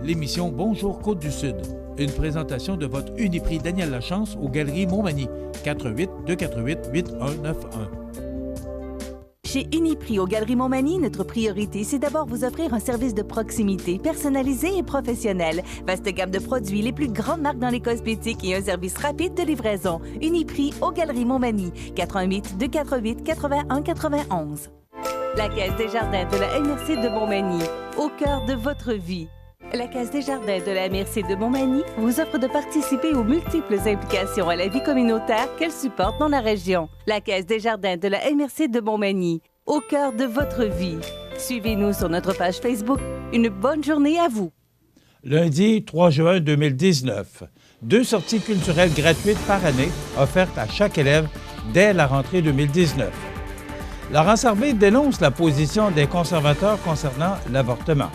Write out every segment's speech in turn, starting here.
l'émission Bonjour Côte-du-Sud. Une présentation de votre Uniprix Daniel Lachance aux Galeries Montmagny, 418-248-8191. Chez Uniprix aux Galeries Montmagny, notre priorité, c'est d'abord vous offrir un service de proximité, personnalisé et professionnel. Vaste gamme de produits, les plus grandes marques dans les cosmétiques et un service rapide de livraison. Uniprix aux Galeries Montmagny, 418-248-8191. La Caisse des Jardins de la MRC de Montmagny, au cœur de votre vie. La Caisse des Jardins de la MRC de Montmagny vous offre de participer aux multiples implications à la vie communautaire qu'elle supporte dans la région. La Caisse des Jardins de la MRC de Montmagny, au cœur de votre vie. Suivez-nous sur notre page Facebook. Une bonne journée à vous. Lundi 3 juin 2019, 2 sorties culturelles gratuites par année offertes à chaque élève dès la rentrée 2019. Laurence Harvey dénonce la position des conservateurs concernant l'avortement.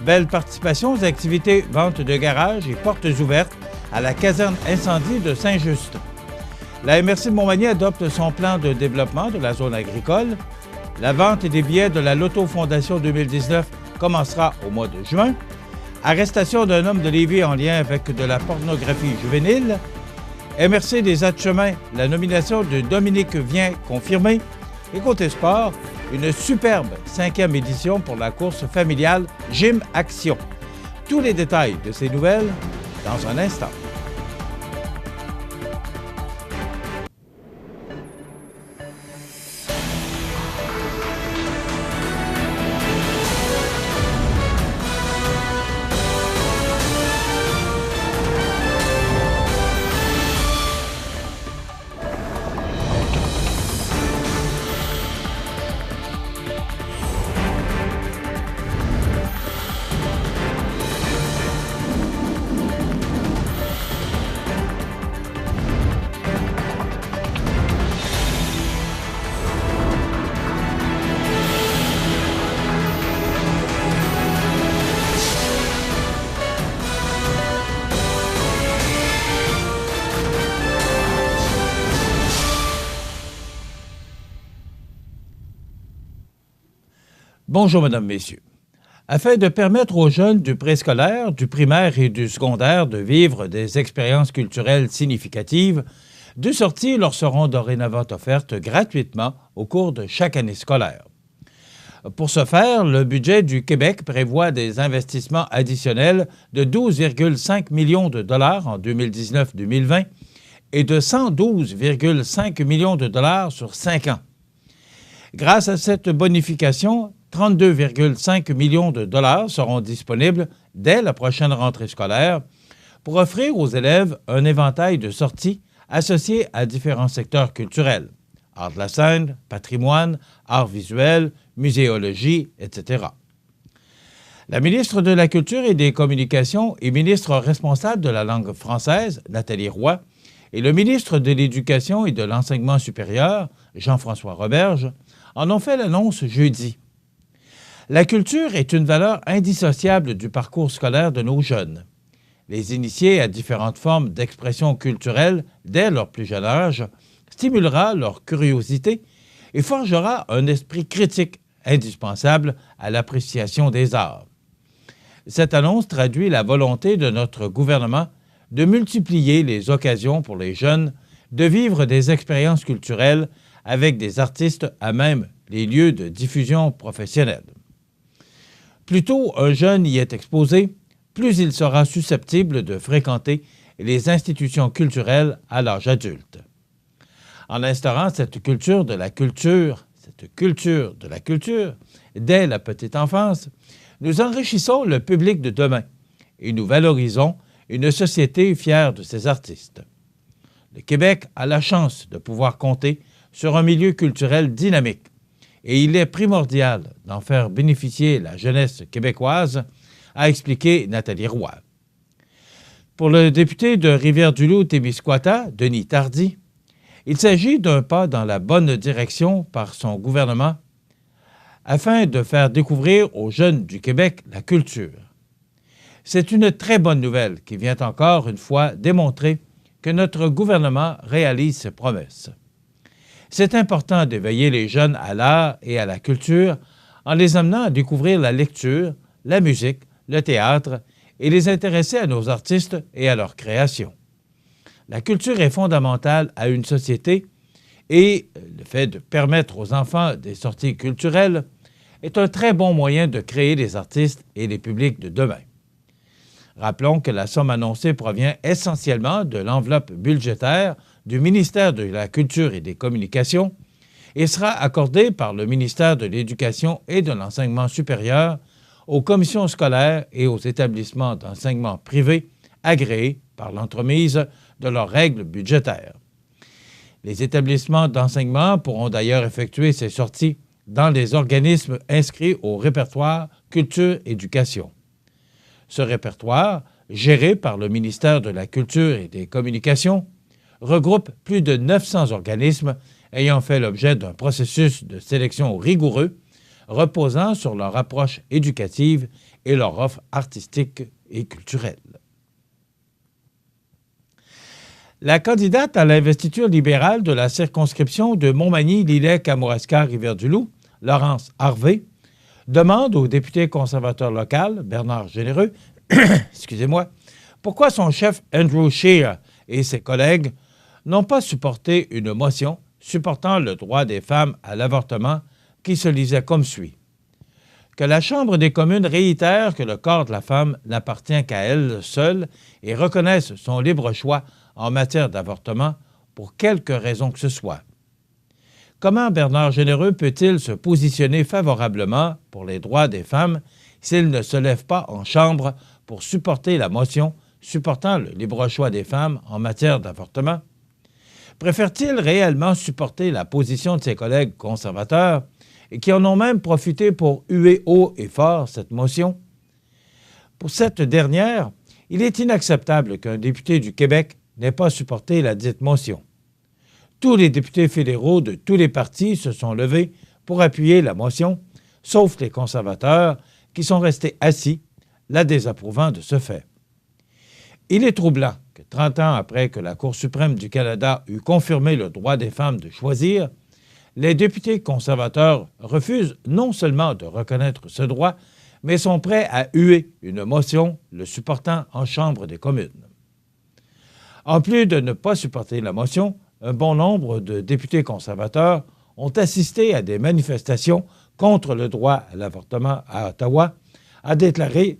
Belle participation aux activités vente de garage et portes ouvertes à la caserne incendie de Saint-Just. La MRC de Montmagny adopte son plan de développement de la zone agricole. La vente des billets de la Loto Fondation 2019 commencera au mois de juin. Arrestation d'un homme de Lévis en lien avec de la pornographie juvénile. MRC des Hauts-de-Chemin, la nomination de Dominique vient confirmée. Et côté sport, une superbe 5e édition pour la course familiale Gym Action. Tous les détails de ces nouvelles dans un instant. Bonjour, Mesdames, Messieurs. Afin de permettre aux jeunes du préscolaire, du primaire et du secondaire de vivre des expériences culturelles significatives, 2 sorties leur seront dorénavant offertes gratuitement au cours de chaque année scolaire. Pour ce faire, le budget du Québec prévoit des investissements additionnels de 12,5 millions de dollars en 2019-2020 et de 112,5 millions de dollars sur 5 ans. Grâce à cette bonification, 32,5 millions de dollars seront disponibles dès la prochaine rentrée scolaire pour offrir aux élèves un éventail de sorties associées à différents secteurs culturels, art de la scène, patrimoine, art visuel, muséologie, etc. La ministre de la Culture et des Communications et ministre responsable de la langue française, Nathalie Roy, et le ministre de l'Éducation et de l'Enseignement supérieur, Jean-François Roberge, en ont fait l'annonce jeudi. La culture est une valeur indissociable du parcours scolaire de nos jeunes. Les initier à différentes formes d'expression culturelle dès leur plus jeune âge stimulera leur curiosité et forgera un esprit critique indispensable à l'appréciation des arts. Cette annonce traduit la volonté de notre gouvernement de multiplier les occasions pour les jeunes de vivre des expériences culturelles avec des artistes à même les lieux de diffusion professionnelle. Plus tôt un jeune y est exposé, plus il sera susceptible de fréquenter les institutions culturelles à l'âge adulte. En instaurant cette culture de la culture, dès la petite enfance, nous enrichissons le public de demain et nous valorisons une société fière de ses artistes. Le Québec a la chance de pouvoir compter sur un milieu culturel dynamique et il est primordial d'en faire bénéficier la jeunesse québécoise, a expliqué Nathalie Roy. Pour le député de Rivière-du-Loup-Témiscouata, Denis Tardy, il s'agit d'un pas dans la bonne direction par son gouvernement afin de faire découvrir aux jeunes du Québec la culture. C'est une très bonne nouvelle qui vient encore une fois démontrer que notre gouvernement réalise ses promesses. C'est important d'éveiller les jeunes à l'art et à la culture en les amenant à découvrir la lecture, la musique, le théâtre et les intéresser à nos artistes et à leur création. La culture est fondamentale à une société et le fait de permettre aux enfants des sorties culturelles est un très bon moyen de créer les artistes et les publics de demain. Rappelons que la somme annoncée provient essentiellement de l'enveloppe budgétaire du ministère de la Culture et des Communications et sera accordée par le ministère de l'Éducation et de l'Enseignement supérieur aux commissions scolaires et aux établissements d'enseignement privés agréés par l'entremise de leurs règles budgétaires. Les établissements d'enseignement pourront d'ailleurs effectuer ces sorties dans les organismes inscrits au répertoire Culture-Éducation. Ce répertoire, géré par le ministère de la Culture et des Communications, regroupe plus de 900 organismes ayant fait l'objet d'un processus de sélection rigoureux reposant sur leur approche éducative et leur offre artistique et culturelle. La candidate à l'investiture libérale de la circonscription de Montmagny-Lillet-Kamouraska-Rivière-du-Loup, Laurence Harvey, demande au député conservateur local, Bernard Généreux, pourquoi son chef Andrew Scheer et ses collègues n'ont pas supporté une motion supportant le droit des femmes à l'avortement qui se lisait comme suit. Que la Chambre des communes réitère que le corps de la femme n'appartient qu'à elle seule et reconnaisse son libre choix en matière d'avortement pour quelque raison que ce soit. Comment Bernard Généreux peut-il se positionner favorablement pour les droits des femmes s'il ne se lève pas en Chambre pour supporter la motion supportant le libre choix des femmes en matière d'avortement? Préfère-t-il réellement supporter la position de ses collègues conservateurs et qui en ont même profité pour huer haut et fort cette motion? Pour cette dernière, il est inacceptable qu'un député du Québec n'ait pas supporté la dite motion. Tous les députés fédéraux de tous les partis se sont levés pour appuyer la motion, sauf les conservateurs qui sont restés assis, la désapprouvant de ce fait. Il est troublant que 30 ans après que la Cour suprême du Canada eut confirmé le droit des femmes de choisir, les députés conservateurs refusent non seulement de reconnaître ce droit, mais sont prêts à huer une motion le supportant en Chambre des communes. En plus de ne pas supporter la motion, un bon nombre de députés conservateurs ont assisté à des manifestations contre le droit à l'avortement à Ottawa, a déclaré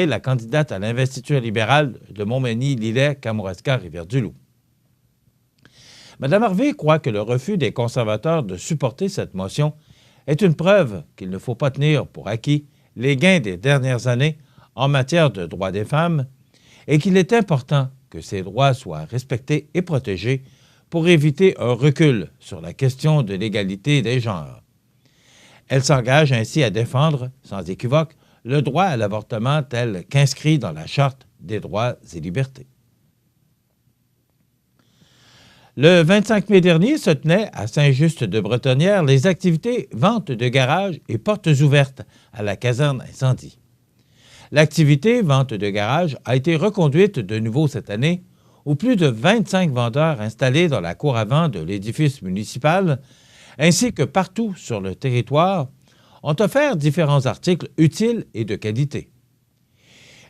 la candidate à l'investiture libérale de Montmagny-Lillet-Kamouraska-Rivière-du-Loup. Mme Harvey croit que le refus des conservateurs de supporter cette motion est une preuve qu'il ne faut pas tenir pour acquis les gains des dernières années en matière de droits des femmes et qu'il est important que ces droits soient respectés et protégés pour éviter un recul sur la question de l'égalité des genres. Elle s'engage ainsi à défendre, sans équivoque, le droit à l'avortement tel qu'inscrit dans la Charte des droits et libertés. Le 25 mai dernier se tenaient à Saint-Just-de-Bretonnière les activités vente de garage et portes ouvertes à la caserne incendie. L'activité vente de garage a été reconduite de nouveau cette année, où plus de 25 vendeurs installés dans la cour avant de l'édifice municipal, ainsi que partout sur le territoire, ont offert différents articles utiles et de qualité.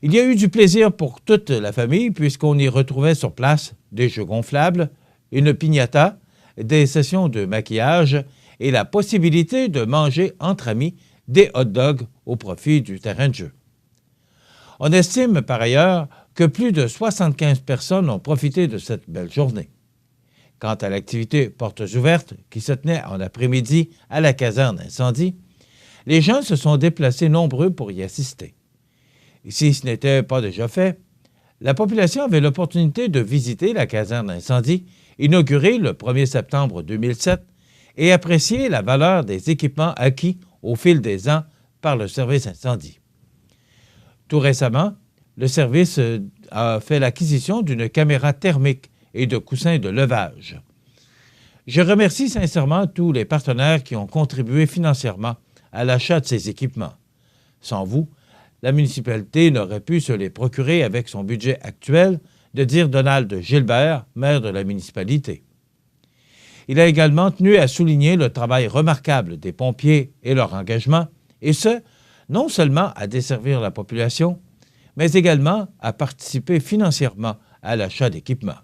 Il y a eu du plaisir pour toute la famille puisqu'on y retrouvait sur place des jeux gonflables, une piñata, des sessions de maquillage et la possibilité de manger entre amis des hot-dogs au profit du terrain de jeu. On estime par ailleurs que plus de 75 personnes ont profité de cette belle journée. Quant à l'activité Portes ouvertes, qui se tenait en après-midi à la caserne incendie, les gens se sont déplacés nombreux pour y assister. Et si ce n'était pas déjà fait, la population avait l'opportunité de visiter la caserne incendie, inaugurée le 1er septembre 2007, et apprécier la valeur des équipements acquis au fil des ans par le service incendie. Tout récemment, le service a fait l'acquisition d'une caméra thermique et de coussins de levage. Je remercie sincèrement tous les partenaires qui ont contribué financièrement à l'achat de ces équipements. Sans vous, la municipalité n'aurait pu se les procurer avec son budget actuel, de dire Donald Gilbert, maire de la municipalité. Il a également tenu à souligner le travail remarquable des pompiers et leur engagement, et ce, non seulement à desservir la population, mais également à participer financièrement à l'achat d'équipements.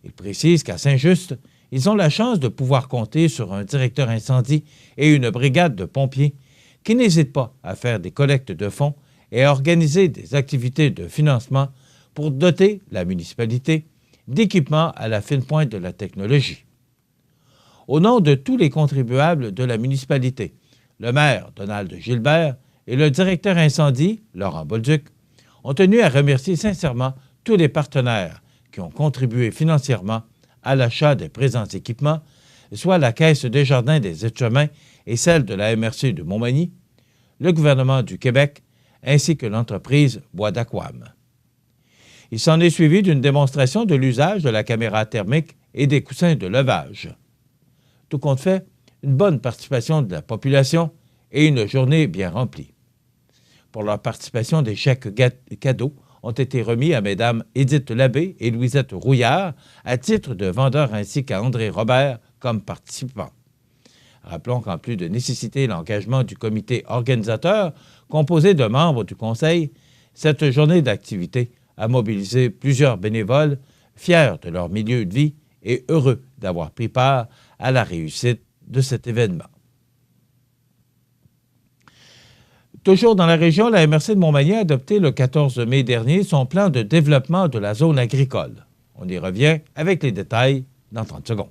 Il précise qu'à Saint-Just, ils ont la chance de pouvoir compter sur un directeur incendie et une brigade de pompiers qui n'hésitent pas à faire des collectes de fonds et à organiser des activités de financement pour doter la municipalité d'équipements à la fine pointe de la technologie. Au nom de tous les contribuables de la municipalité, le maire Donald Gilbert et le directeur incendie Laurent Bolduc ont tenu à remercier sincèrement tous les partenaires qui ont contribué financièrement à l'achat des présents équipements, soit la Caisse Desjardins des Aides-Chemins et celle de la MRC de Montmagny, le gouvernement du Québec ainsi que l'entreprise Bois d'Aquam. Il s'en est suivi d'une démonstration de l'usage de la caméra thermique et des coussins de levage. Tout compte fait, une bonne participation de la population et une journée bien remplie. Pour leur participation, des chèques cadeaux ont été remis à Mesdames Édith Labbé et Louisette Rouillard à titre de vendeurs ainsi qu'à André Robert comme participants. Rappelons qu'en plus de nécessiter l'engagement du comité organisateur, composé de membres du conseil, cette journée d'activité a mobilisé plusieurs bénévoles fiers de leur milieu de vie et heureux d'avoir pris part à la réussite de cet événement. Toujours dans la région, la MRC de Montmagny a adopté le 14 mai dernier son plan de développement de la zone agricole. On y revient avec les détails dans 30 secondes.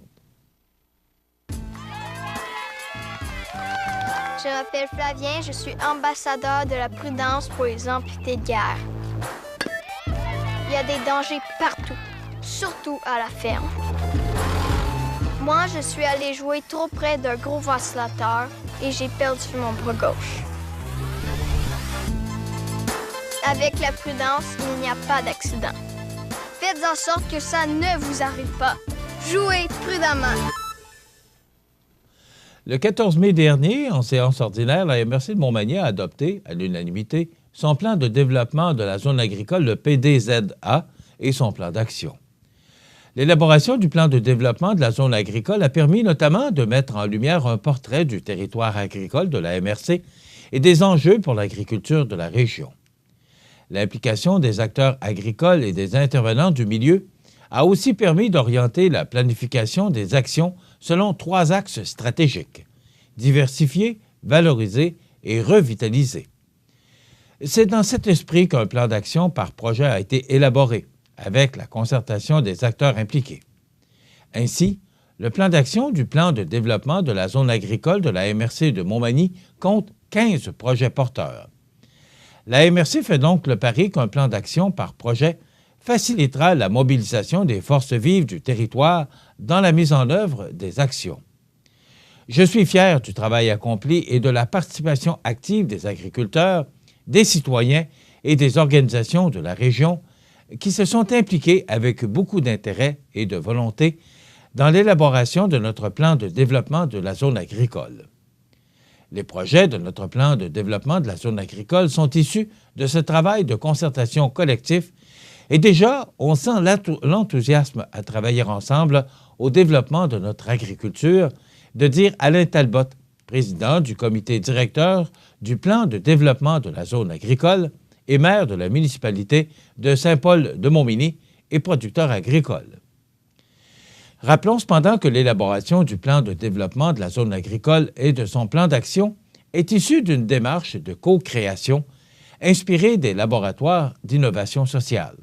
Je m'appelle Flavien, je suis ambassadeur de la prudence pour les amputés de guerre. Il y a des dangers partout, surtout à la ferme. Moi, je suis allé jouer trop près d'un gros vacillateur et j'ai perdu mon bras gauche. Avec la prudence, il n'y a pas d'accident. Faites en sorte que ça ne vous arrive pas. Jouez prudemment. Le 14 mai dernier, en séance ordinaire, la MRC de Montmagny a adopté, à l'unanimité, son plan de développement de la zone agricole, le PDZA, et son plan d'action. L'élaboration du plan de développement de la zone agricole a permis notamment de mettre en lumière un portrait du territoire agricole de la MRC et des enjeux pour l'agriculture de la région. L'implication des acteurs agricoles et des intervenants du milieu a aussi permis d'orienter la planification des actions selon 3 axes stratégiques: diversifier, valoriser et revitaliser. C'est dans cet esprit qu'un plan d'action par projet a été élaboré, avec la concertation des acteurs impliqués. Ainsi, le plan d'action du plan de développement de la zone agricole de la MRC de Montmagny compte 15 projets porteurs. La MRC fait donc le pari qu'un plan d'action par projet facilitera la mobilisation des forces vives du territoire dans la mise en œuvre des actions. Je suis fier du travail accompli et de la participation active des agriculteurs, des citoyens et des organisations de la région qui se sont impliqués avec beaucoup d'intérêt et de volonté dans l'élaboration de notre plan de développement de la zone agricole. Les projets de notre plan de développement de la zone agricole sont issus de ce travail de concertation collectif et déjà, on sent l'enthousiasme à travailler ensemble au développement de notre agriculture, de dire Alain Talbot, président du comité directeur du plan de développement de la zone agricole et maire de la municipalité de Saint-Paul-de-Montmagny et producteur agricole. Rappelons cependant que l'élaboration du plan de développement de la zone agricole et de son plan d'action est issue d'une démarche de co-création inspirée des laboratoires d'innovation sociale.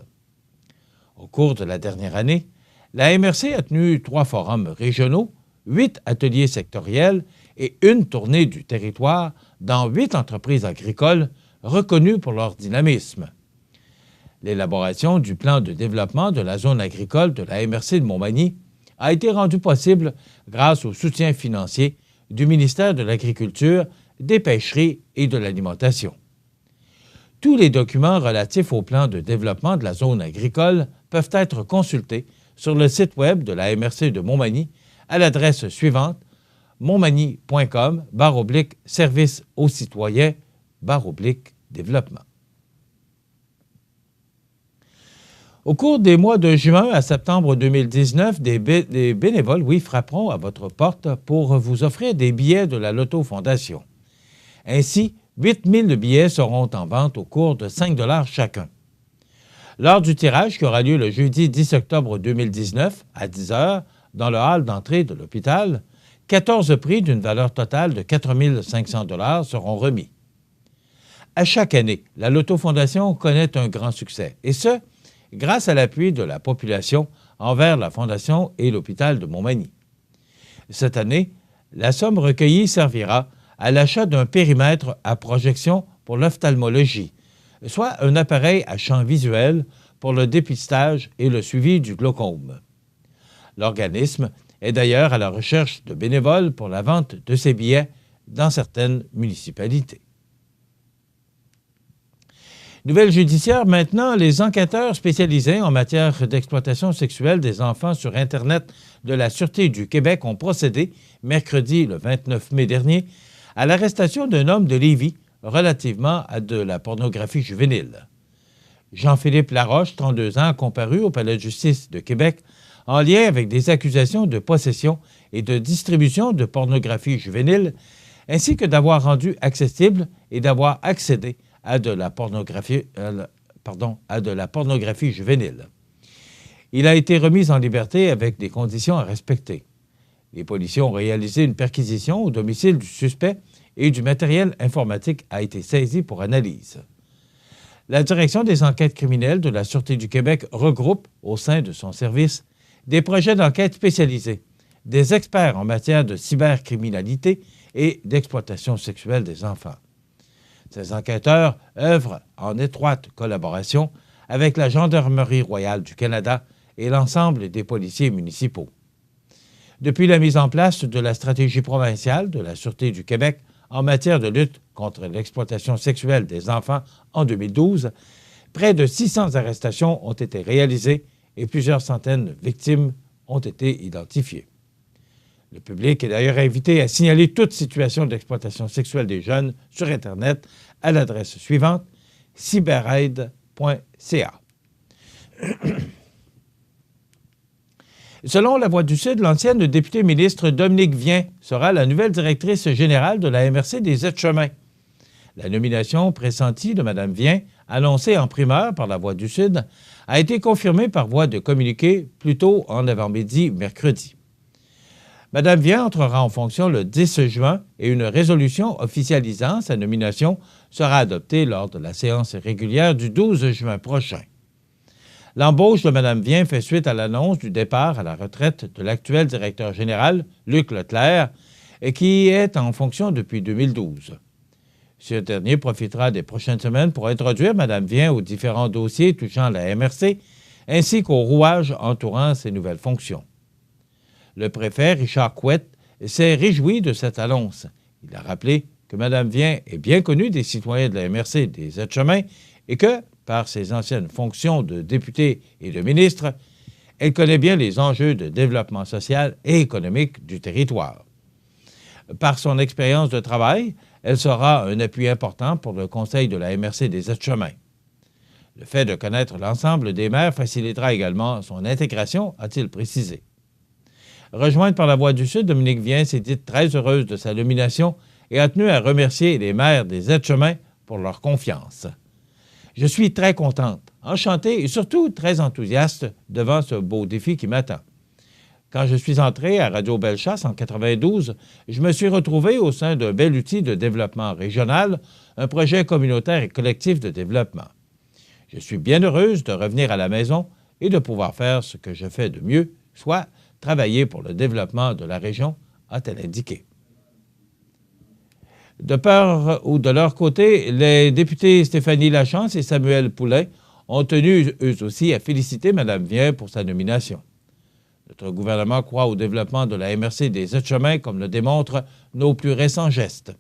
Au cours de la dernière année, la MRC a tenu 3 forums régionaux, 8 ateliers sectoriels et une tournée du territoire dans 8 entreprises agricoles reconnues pour leur dynamisme. L'élaboration du plan de développement de la zone agricole de la MRC de Montmagny a été rendue possible grâce au soutien financier du ministère de l'Agriculture, des Pêcheries et de l'Alimentation. Tous les documents relatifs au plan de développement de la zone agricole peuvent être consultés sur le site web de la MRC de Montmagny à l'adresse suivante: montmagny.com/service aux citoyens/développement. Au cours des mois de juin à septembre 2019, des bénévoles, frapperont à votre porte pour vous offrir des billets de la Loto Fondation. Ainsi, 8 000 billets seront en vente au cours de 5 $ chacun. Lors du tirage qui aura lieu le jeudi 10 octobre 2019 à 10 h dans le hall d'entrée de l'hôpital, 14 prix d'une valeur totale de 4 500 $ seront remis. À chaque année, la Loto Fondation connaît un grand succès, et ce, grâce à l'appui de la population envers la Fondation et l'hôpital de Montmagny. Cette année, la somme recueillie servira à l'achat d'un périmètre à projection pour l'ophtalmologie, soit un appareil à champ visuel pour le dépistage et le suivi du glaucome. L'organisme est d'ailleurs à la recherche de bénévoles pour la vente de ces billets dans certaines municipalités. Nouvelle judiciaire maintenant, les enquêteurs spécialisés en matière d'exploitation sexuelle des enfants sur Internet de la Sûreté du Québec ont procédé, mercredi le 29 mai dernier, à l'arrestation d'un homme de Lévis relativement à de la pornographie juvénile. Jean-Philippe Laroche, 32 ans, a comparu au Palais de justice de Québec en lien avec des accusations de possession et de distribution de pornographie juvénile, ainsi que d'avoir rendu accessible et d'avoir accédé à de la pornographie juvénile. Il a été remis en liberté avec des conditions à respecter. Les policiers ont réalisé une perquisition au domicile du suspect et du matériel informatique a été saisi pour analyse. La Direction des enquêtes criminelles de la Sûreté du Québec regroupe, au sein de son service, des projets d'enquête spécialisés, des experts en matière de cybercriminalité et d'exploitation sexuelle des enfants. Ces enquêteurs œuvrent en étroite collaboration avec la Gendarmerie royale du Canada et l'ensemble des policiers municipaux. Depuis la mise en place de la stratégie provinciale de la Sûreté du Québec en matière de lutte contre l'exploitation sexuelle des enfants en 2012, près de 600 arrestations ont été réalisées et plusieurs centaines de victimes ont été identifiées. Le public est d'ailleurs invité à signaler toute situation d'exploitation sexuelle des jeunes sur Internet à l'adresse suivante, cyberaide.ca. Selon La Voix du Sud, l'ancienne députée ministre Dominique Vien sera la nouvelle directrice générale de la MRC des Aides-Chemins. La nomination pressentie de Mme Vien, annoncée en primeur par La Voix du Sud, a été confirmée par voie de communiqué plus tôt en avant-midi mercredi. Mme Vien entrera en fonction le 10 juin et une résolution officialisant sa nomination sera adoptée lors de la séance régulière du 12 juin prochain. L'embauche de Mme Vien fait suite à l'annonce du départ à la retraite de l'actuel directeur général, Luc Leclerc, qui est en fonction depuis 2012. Ce dernier profitera des prochaines semaines pour introduire Mme Vien aux différents dossiers touchant la MRC, ainsi qu'aux rouages entourant ses nouvelles fonctions. Le préfet Richard Couette s'est réjoui de cette annonce. Il a rappelé que Mme Vien est bien connue des citoyens de la MRC des Aides-Chemins et que, par ses anciennes fonctions de députée et de ministre, elle connaît bien les enjeux de développement social et économique du territoire. Par son expérience de travail, elle sera un appui important pour le conseil de la MRC des Aides-Chemins. Le fait de connaître l'ensemble des maires facilitera également son intégration, a-t-il précisé. Rejointe par La Voix du Sud, Dominique Vien s'est dite très heureuse de sa nomination et a tenu à remercier les maires des Aides-Chemins pour leur confiance. « Je suis très contente, enchantée et surtout très enthousiaste devant ce beau défi qui m'attend. Quand je suis entré à Radio Bellechasse en 92, je me suis retrouvé au sein d'un bel outil de développement régional, un projet communautaire et collectif de développement. Je suis bien heureuse de revenir à la maison et de pouvoir faire ce que je fais de mieux, soit travailler pour le développement de la région, a-t-elle indiqué. De leur côté, les députés Stéphanie Lachance et Samuel Poulain ont tenu eux aussi à féliciter Mme Vien pour sa nomination. Notre gouvernement croit au développement de la MRC des Aides-Chemins, comme le démontrent nos plus récents gestes.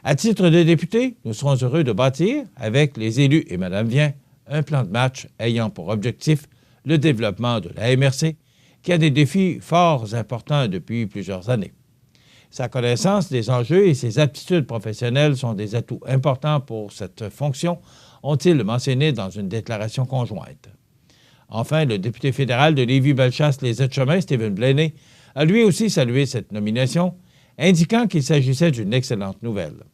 À titre de député, nous serons heureux de bâtir, avec les élus et Mme Vien, un plan de match ayant pour objectif le développement de la MRC, qui a des défis fort importants depuis plusieurs années. Sa connaissance des enjeux et ses aptitudes professionnelles sont des atouts importants pour cette fonction, ont-ils mentionné dans une déclaration conjointe. Enfin, le député fédéral de Lévis-Bellechasse-les Aides-Chemins, Stephen Blaney, a lui aussi salué cette nomination, indiquant qu'il s'agissait d'une excellente nouvelle.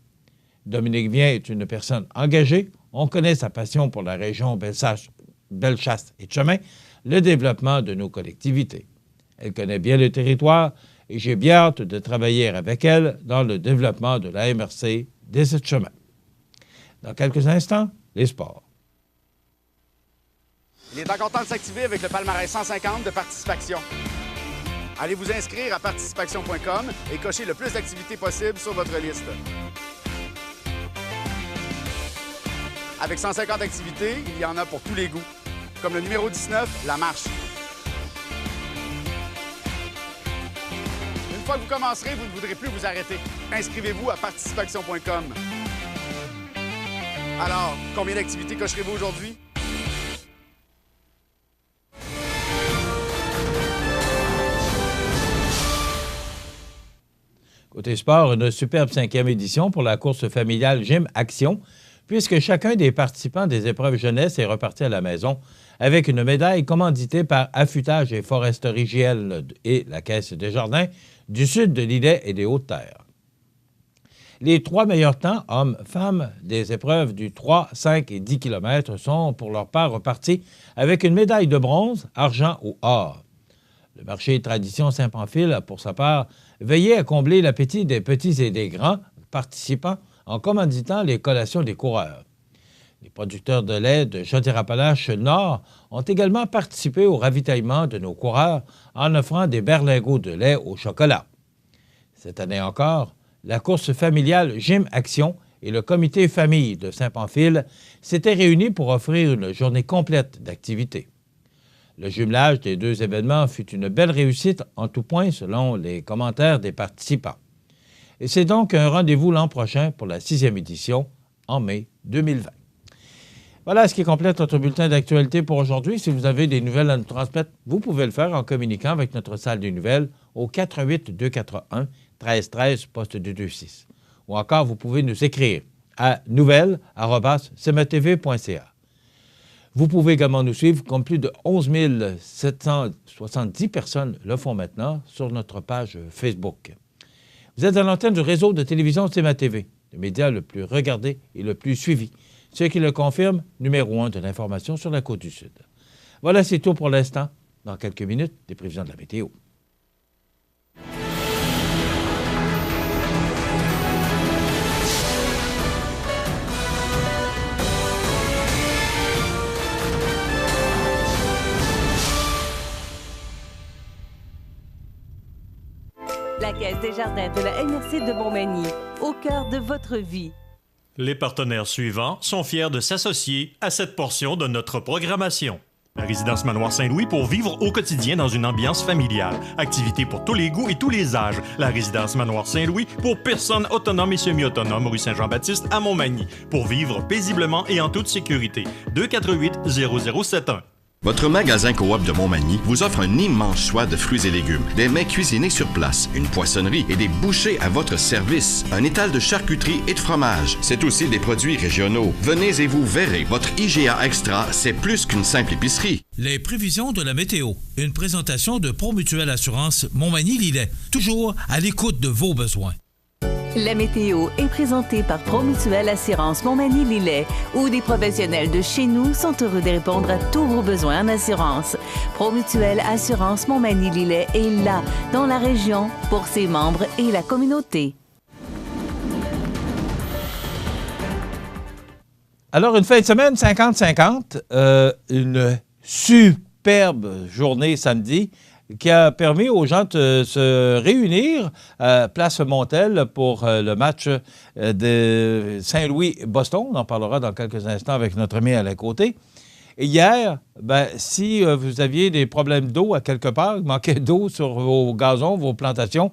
Dominique Vien est une personne engagée. On connaît sa passion pour la région Bellechasse et Chemin, le développement de nos collectivités. Elle connaît bien le territoire et j'ai bien hâte de travailler avec elle dans le développement de la MRC des Sept-Chemins. Dans quelques instants, les sports. Il est encore temps de s'activer avec le palmarès 150 de Participation. Allez vous inscrire à participation.com et cochez le plus d'activités possibles sur votre liste. Avec 150 activités, il y en a pour tous les goûts, comme le numéro 19, la marche. Une fois que vous commencerez, vous ne voudrez plus vous arrêter. Inscrivez-vous à participation.com. Alors, combien d'activités cocherez-vous aujourd'hui? Côté sport, une superbe 5e édition pour la course familiale Gym Action, puisque chacun des participants des épreuves jeunesse est reparti à la maison avec une médaille commanditée par Affûtage et Foresterie GL et la Caisse des Jardins du sud de l'Îlet et des Hautes-Terres. Les 3 meilleurs temps, hommes-femmes, des épreuves du 3, 5 et 10 km sont pour leur part repartis avec une médaille de bronze, argent ou or. Le marché Tradition Saint-Pamphile a pour sa part veillé à combler l'appétit des petits et des grands participants en commanditant les collations des coureurs. Les producteurs de lait de Chaudière-Appalaches-Nord ont également participé au ravitaillement de nos coureurs en offrant des berlingots de lait au chocolat. Cette année encore, la course familiale Gym Action et le comité famille de Saint-Pamphile s'étaient réunis pour offrir une journée complète d'activités. Le jumelage des 2 événements fut une belle réussite en tout point selon les commentaires des participants. Et c'est donc un rendez-vous l'an prochain pour la 6e édition en mai 2020. Voilà ce qui complète notre bulletin d'actualité pour aujourd'hui. Si vous avez des nouvelles à nous transmettre, vous pouvez le faire en communiquant avec notre salle des nouvelles au 418-241 1313 poste 226. Ou encore, vous pouvez nous écrire à nouvelles@cmatv.ca. Vous pouvez également nous suivre, comme plus de 11 770 personnes le font maintenant, sur notre page Facebook. Vous êtes à l'antenne du réseau de télévision CMA-TV, le média le plus regardé et le plus suivi, ce qui le confirme, numéro 1 de l'information sur la Côte-du-Sud. Voilà, c'est tout pour l'instant. Dans quelques minutes, les prévisions de la météo. La Caisse des Jardins de la MRC de Montmagny, au cœur de votre vie. Les partenaires suivants sont fiers de s'associer à cette portion de notre programmation. La résidence Manoir Saint-Louis pour vivre au quotidien dans une ambiance familiale. Activités pour tous les goûts et tous les âges. La résidence Manoir Saint-Louis pour personnes autonomes et semi-autonomes, rue Saint-Jean-Baptiste à Montmagny. Pour vivre paisiblement et en toute sécurité. 248-0071. Votre magasin Coop de Montmagny vous offre un immense choix de fruits et légumes, des mets cuisinés sur place, une poissonnerie et des bouchers à votre service, un étal de charcuterie et de fromage. C'est aussi des produits régionaux. Venez et vous verrez, votre IGA Extra, c'est plus qu'une simple épicerie. Les prévisions de la météo. Une présentation de Promutuelle Assurance Montmagny-Lillet. Toujours à l'écoute de vos besoins. La météo est présentée par Promutuelle Assurance Montmagny-Lillet, où des professionnels de chez nous sont heureux de répondre à tous vos besoins en assurance. Promutuelle Assurance Montmagny-Lillet est là, dans la région, pour ses membres et la communauté. Alors, une fin de semaine 50-50, une superbe journée samedi, qui a permis aux gens de se réunir à Place Montel pour le match de Saint-Louis-Boston. On en parlera dans quelques instants avec notre ami Alain Côté. Et hier, si vous aviez des problèmes d'eau à quelque part, il manquait d'eau sur vos gazons, vos plantations,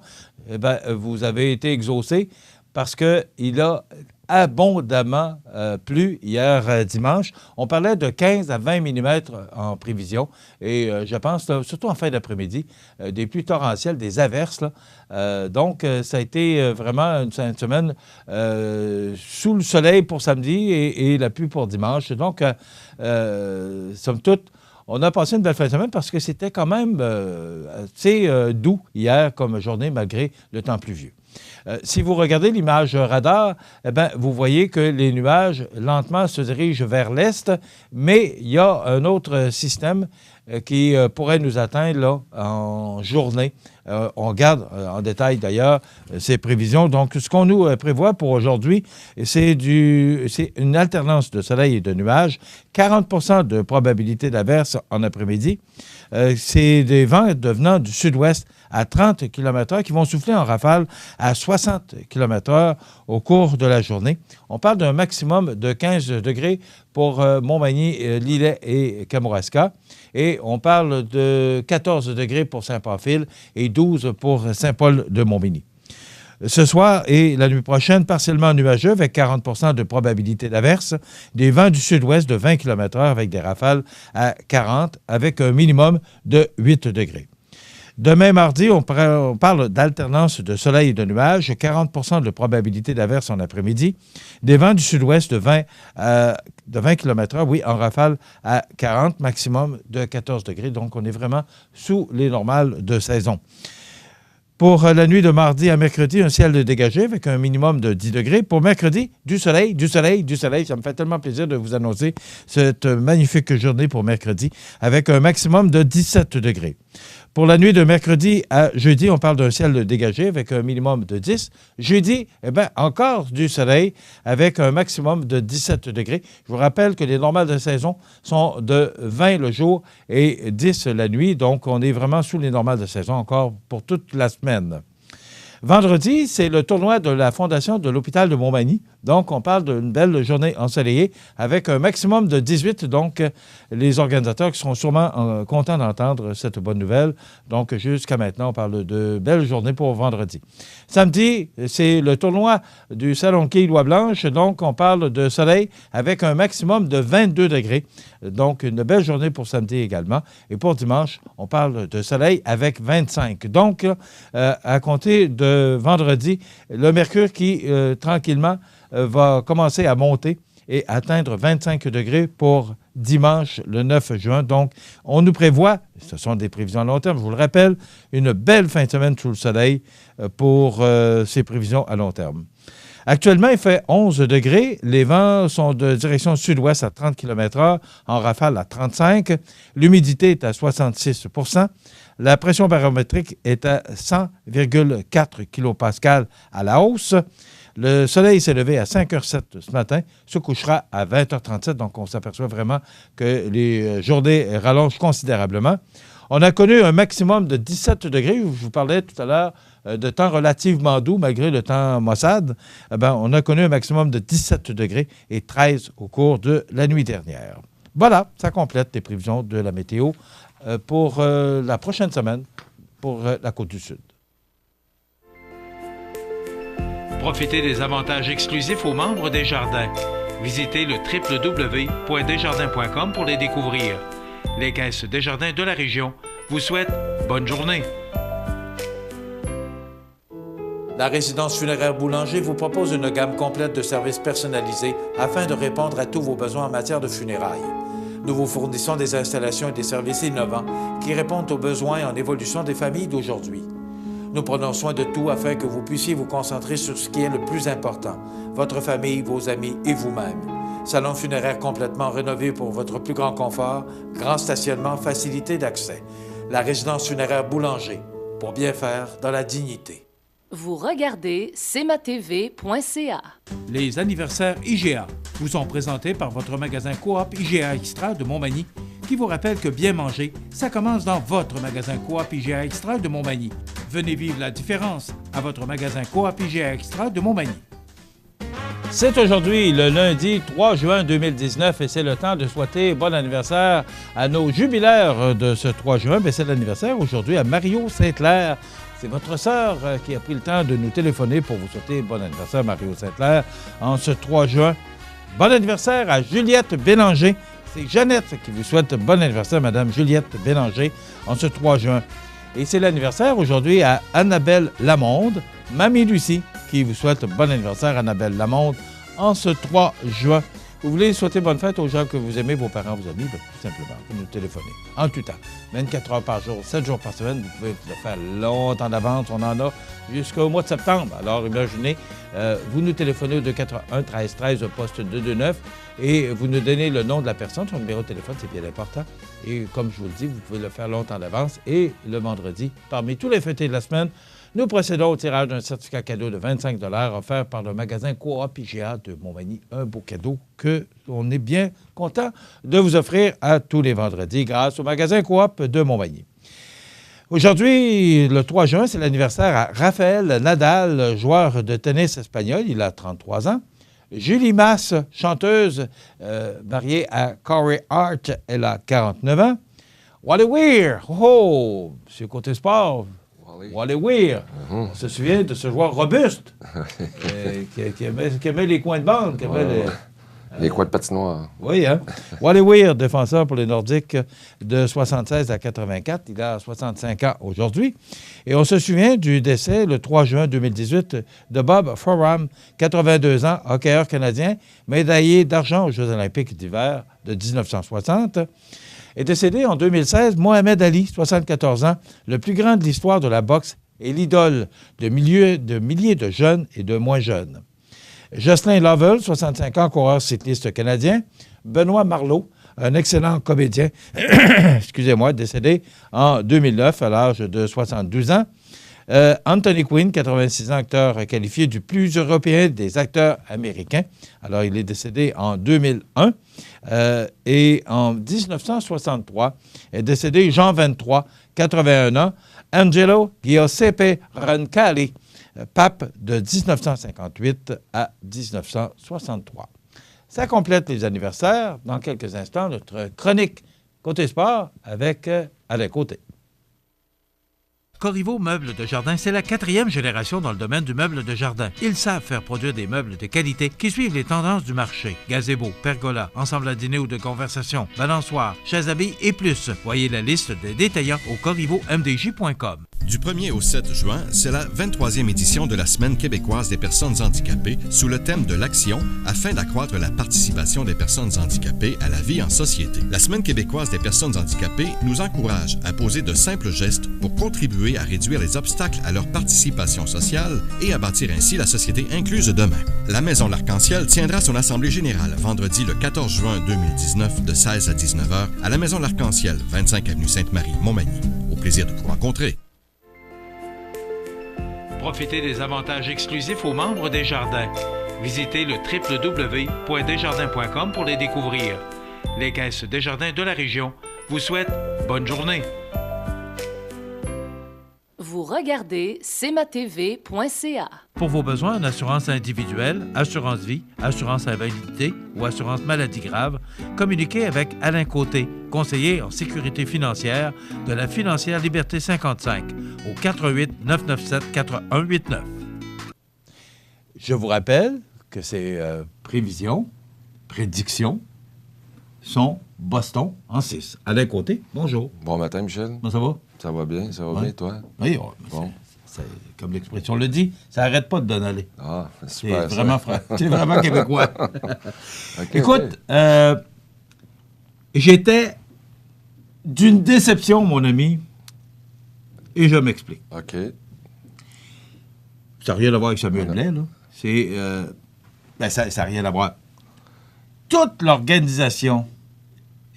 vous avez été exaucé parce qu'il a abondamment plu hier dimanche. On parlait de 15 à 20 mm en prévision et je pense, surtout en fin d'après-midi, des pluies torrentielles, des averses. Donc, ça a été vraiment une semaine sous le soleil pour samedi et la pluie pour dimanche. Donc, somme toute, on a passé une belle fin de semaine parce que c'était quand même assez doux hier comme journée malgré le temps pluvieux. Si vous regardez l'image radar, eh bien, vous voyez que les nuages lentement se dirigent vers l'est, mais il y a un autre système qui pourrait nous atteindre là, en journée. On regarde en détail d'ailleurs ces prévisions. Donc, ce qu'on nous prévoit pour aujourd'hui, c'est une alternance de soleil et de nuages, 40 % de probabilité d'averse en après-midi. C'est des vents devenant du sud-ouest à 30 km/h qui vont souffler en rafale à 60 km/h au cours de la journée. On parle d'un maximum de 15 degrés pour Montmagny, Lillet et Kamouraska. Et on parle de 14 degrés pour Saint-Pamphile et 12 pour Saint-Paul-de-Montmény. Ce soir et la nuit prochaine, partiellement nuageux avec 40 % de probabilité d'averse, des vents du sud-ouest de 20 km/h avec des rafales à 40 avec un minimum de 8 degrés. Demain, mardi, on parle d'alternance de soleil et de nuages, 40 % de probabilité d'averse en après-midi, des vents du sud-ouest de 20 km/h, oui, en rafale à 40, maximum de 14 degrés. Donc, on est vraiment sous les normales de saison. Pour la nuit de mardi à mercredi, un ciel dégagé avec un minimum de 10 degrés. Pour mercredi, du soleil, du soleil, du soleil. Ça me fait tellement plaisir de vous annoncer cette magnifique journée pour mercredi avec un maximum de 17 degrés. Pour la nuit de mercredi à jeudi, on parle d'un ciel dégagé avec un minimum de 10. Jeudi, eh bien, encore du soleil avec un maximum de 17 degrés. Je vous rappelle que les normales de saison sont de 20 le jour et 10 la nuit. Donc, on est vraiment sous les normales de saison encore pour toute la semaine. Vendredi, c'est le tournoi de la Fondation de l'hôpital de Montmagny. Donc, on parle d'une belle journée ensoleillée avec un maximum de 18. Donc, les organisateurs qui seront sûrement contents d'entendre cette bonne nouvelle. Donc, jusqu'à maintenant, on parle de belles journées pour vendredi. Samedi, c'est le tournoi du Salon Quai Lois-Blanches. Donc, on parle de soleil avec un maximum de 22 degrés. Donc, une belle journée pour samedi également. Et pour dimanche, on parle de soleil avec 25. Donc, à compter de vendredi, le mercure qui, tranquillement, va commencer à monter et atteindre 25 degrés pour dimanche, le 9 juin. Donc, on nous prévoit, ce sont des prévisions à long terme, je vous le rappelle, une belle fin de semaine sous le soleil pour ces prévisions à long terme. Actuellement, il fait 11 degrés. Les vents sont de direction sud-ouest à 30 km/h, en rafale à 35. L'humidité est à 66 %. La pression barométrique est à 100,4 kPa à la hausse. Le soleil s'est levé à 5h07 ce matin, se couchera à 20h37, donc on s'aperçoit vraiment que les journées rallongent considérablement. On a connu un maximum de 17 degrés. Je vous parlais tout à l'heure de temps relativement doux, malgré le temps maussade. On a connu un maximum de 17 degrés et 13 au cours de la nuit dernière. Voilà, ça complète les prévisions de la météo pour la prochaine semaine pour la Côte-du-Sud. Profitez des avantages exclusifs aux membres des Jardins. Visitez le www.desjardins.com pour les découvrir. Les caisses Desjardins de la région vous souhaitent bonne journée. La résidence funéraire Boulanger vous propose une gamme complète de services personnalisés afin de répondre à tous vos besoins en matière de funérailles. Nous vous fournissons des installations et des services innovants qui répondent aux besoins en évolution des familles d'aujourd'hui. Nous prenons soin de tout afin que vous puissiez vous concentrer sur ce qui est le plus important, votre famille, vos amis et vous-même. Salon funéraire complètement rénové pour votre plus grand confort, grand stationnement, facilité d'accès. La résidence funéraire Boulanger, pour bien faire dans la dignité. Vous regardez cmatv.ca. Les anniversaires IGA vous sont présentés par votre magasin Coop IGA Extra de Montmagny, qui vous rappelle que bien manger, ça commence dans votre magasin Coop IGA Extra de Montmagny. Venez vivre la différence à votre magasin Coop IGA Extra de Montmagny. C'est aujourd'hui le lundi 3 juin 2019 et c'est le temps de souhaiter bon anniversaire à nos jubilaires de ce 3 juin. Bien, c'est l'anniversaire aujourd'hui à Mario Saint-Clair. C'est votre sœur qui a pris le temps de nous téléphoner pour vous souhaiter bon anniversaire, Mario Saint-Clair, en ce 3 juin. Bon anniversaire à Juliette Bélanger. C'est Jeannette qui vous souhaite bon anniversaire, Madame Juliette Bélanger, en ce 3 juin. Et c'est l'anniversaire aujourd'hui à Annabelle Lamonde, Mamie Lucie, qui vous souhaite bon anniversaire, Annabelle Lamonde, en ce 3 juin. Vous voulez souhaiter bonne fête aux gens que vous aimez, vos parents, vos amis, bien, tout simplement, vous nous téléphonez. En tout temps, 24 heures par jour, 7 jours par semaine, vous pouvez le faire longtemps d'avance. On en a jusqu'au mois de septembre. Alors, imaginez, vous nous téléphonez au 281 13 13 au poste 229 et vous nous donnez le nom de la personne. Son numéro de téléphone, c'est bien important. Et comme je vous le dis, vous pouvez le faire longtemps d'avance. Et le vendredi, parmi tous les fêtés de la semaine, nous procédons au tirage d'un certificat cadeau de 25 $ offert par le magasin Coop IGA de Montmagny. Un beau cadeau qu'on est bien content de vous offrir à tous les vendredis grâce au magasin Coop de Montmagny. Aujourd'hui, le 3 juin, c'est l'anniversaire à Rafael Nadal, joueur de tennis espagnol. Il a 33 ans. Julie Masse, chanteuse, mariée à Corey Hart, elle a 49 ans. Wally Weir, oh, c'est côté sport. Wally Weir, on se souvient de ce joueur robuste qui aimait les coins de bande, qui aimait les coins de patinoire. Oui, hein? Wally Weir, défenseur pour les Nordiques de 76 à 84. Il a 65 ans aujourd'hui. Et on se souvient du décès, le 3 juin 2018, de Bob Foran, 82 ans, hockeyeur canadien, médaillé d'argent aux Jeux olympiques d'hiver de 1960. Est décédé en 2016, Mohamed Ali, 74 ans, le plus grand de l'histoire de la boxe et l'idole de milliers de jeunes et de moins jeunes. Jocelyn Lovell, 65 ans, coureur cycliste canadien. Benoît Marleau, un excellent comédien, excusez-moi, décédé en 2009 à l'âge de 72 ans. Anthony Quinn, 86 ans, acteur qualifié du plus européen des acteurs américains. Alors, il est décédé en 2001. Et en 1963 est décédé Jean 23, 81 ans, Angelo Giuseppe Roncalli, pape de 1958 à 1963. Ça complète les anniversaires. Dans quelques instants, notre chronique Côté Sport avec Alain Côté. Corriveau Meubles de Jardin, c'est la 4e génération dans le domaine du meuble de jardin. Ils savent faire produire des meubles de qualité qui suivent les tendances du marché. Gazebo, pergola, ensemble à dîner ou de conversation, balançoire, chaises à billes et plus. Voyez la liste des détaillants au corrivomdj.com. Du 1er au 7 juin, c'est la 23e édition de la Semaine québécoise des personnes handicapées sous le thème de l'action afin d'accroître la participation des personnes handicapées à la vie en société. La Semaine québécoise des personnes handicapées nous encourage à poser de simples gestes pour contribuer à réduire les obstacles à leur participation sociale et à bâtir ainsi la société incluse de demain. La Maison L'Arc-en-Ciel tiendra son assemblée générale vendredi le 14 juin 2019 de 16 à 19h à la Maison L'Arc-en-Ciel, 25 avenue Sainte-Marie, Montmagny. Au plaisir de vous rencontrer. Profitez des avantages exclusifs aux membres des Jardins. Visitez le www.desjardins.com pour les découvrir. Les caisses Desjardins de la région vous souhaitent bonne journée. Vous regardez cmatv.ca. Pour vos besoins en assurance individuelle, assurance vie, assurance invalidité ou assurance maladie grave, communiquez avec Alain Côté, conseiller en sécurité financière de la Financière Liberté 55 au 418-997-4189. Je vous rappelle que ces prévisions, prédictions, sont Boston en 6. Alain Côté, bonjour. Bon matin, Michel. Comment ça va? Ça va bien, bien, toi? Oui, bon. Comme l'expression le dit, ça n'arrête pas de donner aller. Ah, super. C'est vraiment frais. C'est vraiment québécois. Okay, écoute, j'étais d'une déception, mon ami, et je m'explique. OK. Ça n'a rien à voir avec Samuel Blais, là. C'est... ça n'a rien à voir. Toute l'organisation...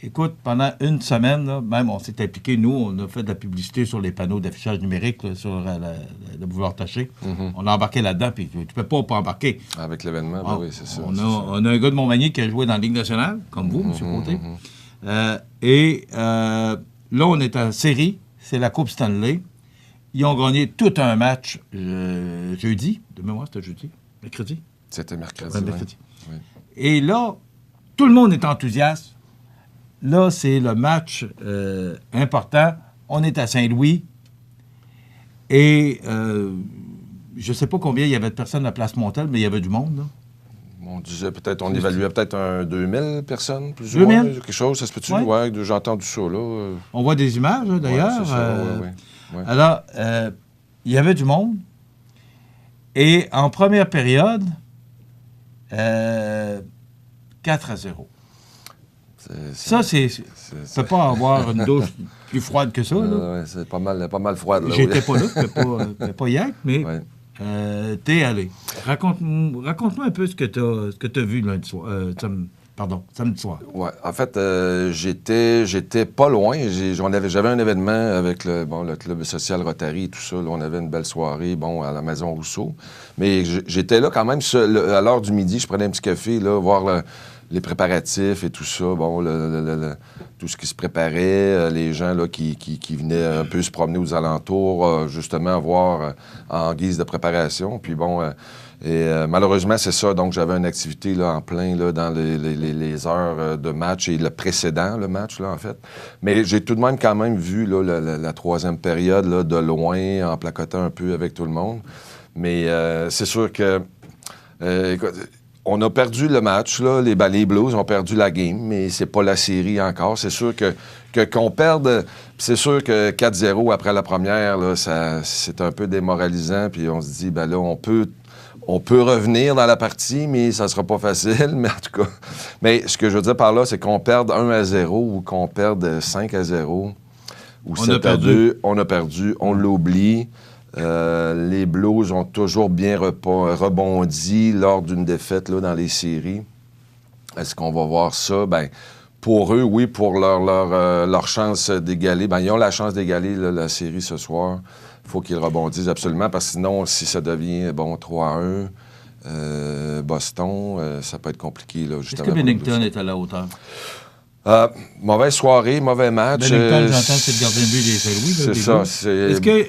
Écoute, pendant une semaine, là, même on s'est impliqué, nous, on a fait de la publicité sur les panneaux d'affichage numérique là, sur le boulevard Taché. Mm-hmm. On a embarqué là-dedans, puis tu ne peux pas embarquer. Avec l'événement, ben oui, c'est ça. On a un gars de Montmagny qui a joué dans la Ligue nationale, comme vous, M. Côté. Là, on est en série, c'est la Coupe Stanley. Ils ont gagné tout un match jeudi. De mémoire, c'était jeudi? Mercredi? C'était mercredi. Ouais, mercredi. Oui. Et là, tout le monde est enthousiaste. Là, c'est le match important. On est à Saint-Louis. Et je ne sais pas combien il y avait de personnes à Place Montel, mais il y avait du monde, là. On disait peut-être, on évaluait peut-être 2000 personnes, plus 2000? ou moins. Quelque chose, ça se peut-tu? Oui, j'ai entendu ça, là. On voit des images, hein, d'ailleurs. Ouais, c'est ça, oui. Alors, il y avait du monde. Et en première période, 4-0. Ça, c'est... Tu ne peux pas avoir une douche plus froide que ça, là. Ouais, c'est pas mal froide, là. J'étais pas là, c'était pas hier, mais Ouais. t'es allé. Raconte-moi un peu ce que tu as vu lundi soir, samedi soir. Ouais, en fait, j'étais pas loin. J'avais un événement avec le Club social Rotary et tout ça. Là, on avait une belle soirée, à la Maison Rousseau. Mais j'étais là quand même, à l'heure du midi, je prenais un petit café, là, voir les préparatifs et tout ça. Tout ce qui se préparait, les gens là, qui venaient un peu se promener aux alentours, justement, voir en guise de préparation. Puis malheureusement, c'est ça. Donc, j'avais une activité là, en plein là, dans les heures de match et le précédent, le match, là, en fait. Mais j'ai tout de même quand même vu là, la troisième période là, de loin, en placotant un peu avec tout le monde. Mais c'est sûr que... écoute, on a perdu le match, là. Les Blues ont perdu la game, mais c'est pas la série encore. C'est sûr qu'on perde... C'est sûr que 4-0 après la première, là, c'est un peu démoralisant. Puis on se dit, là, on peut revenir dans la partie, mais ça sera pas facile. Mais en tout cas... Mais ce que je veux dire par là, c'est qu'on perde 1-0 ou qu'on perde 5-0 ou 7-2. On a perdu, on l'oublie. Les Blues ont toujours bien rebondi lors d'une défaite là, dans les séries. Est-ce qu'on va voir ça? Pour eux, oui, pour leur chance d'égaler. Ils ont la chance d'égaler là, la série ce soir. Il faut qu'ils rebondissent absolument, parce que sinon, si ça devient 3-1, Boston, ça peut être compliqué. Là, Est-ce que Binnington est à la hauteur? Mauvaise soirée, mauvais match. Binnington, j'entends, c'est le gardien de but des Saint-Louis. C'est ça.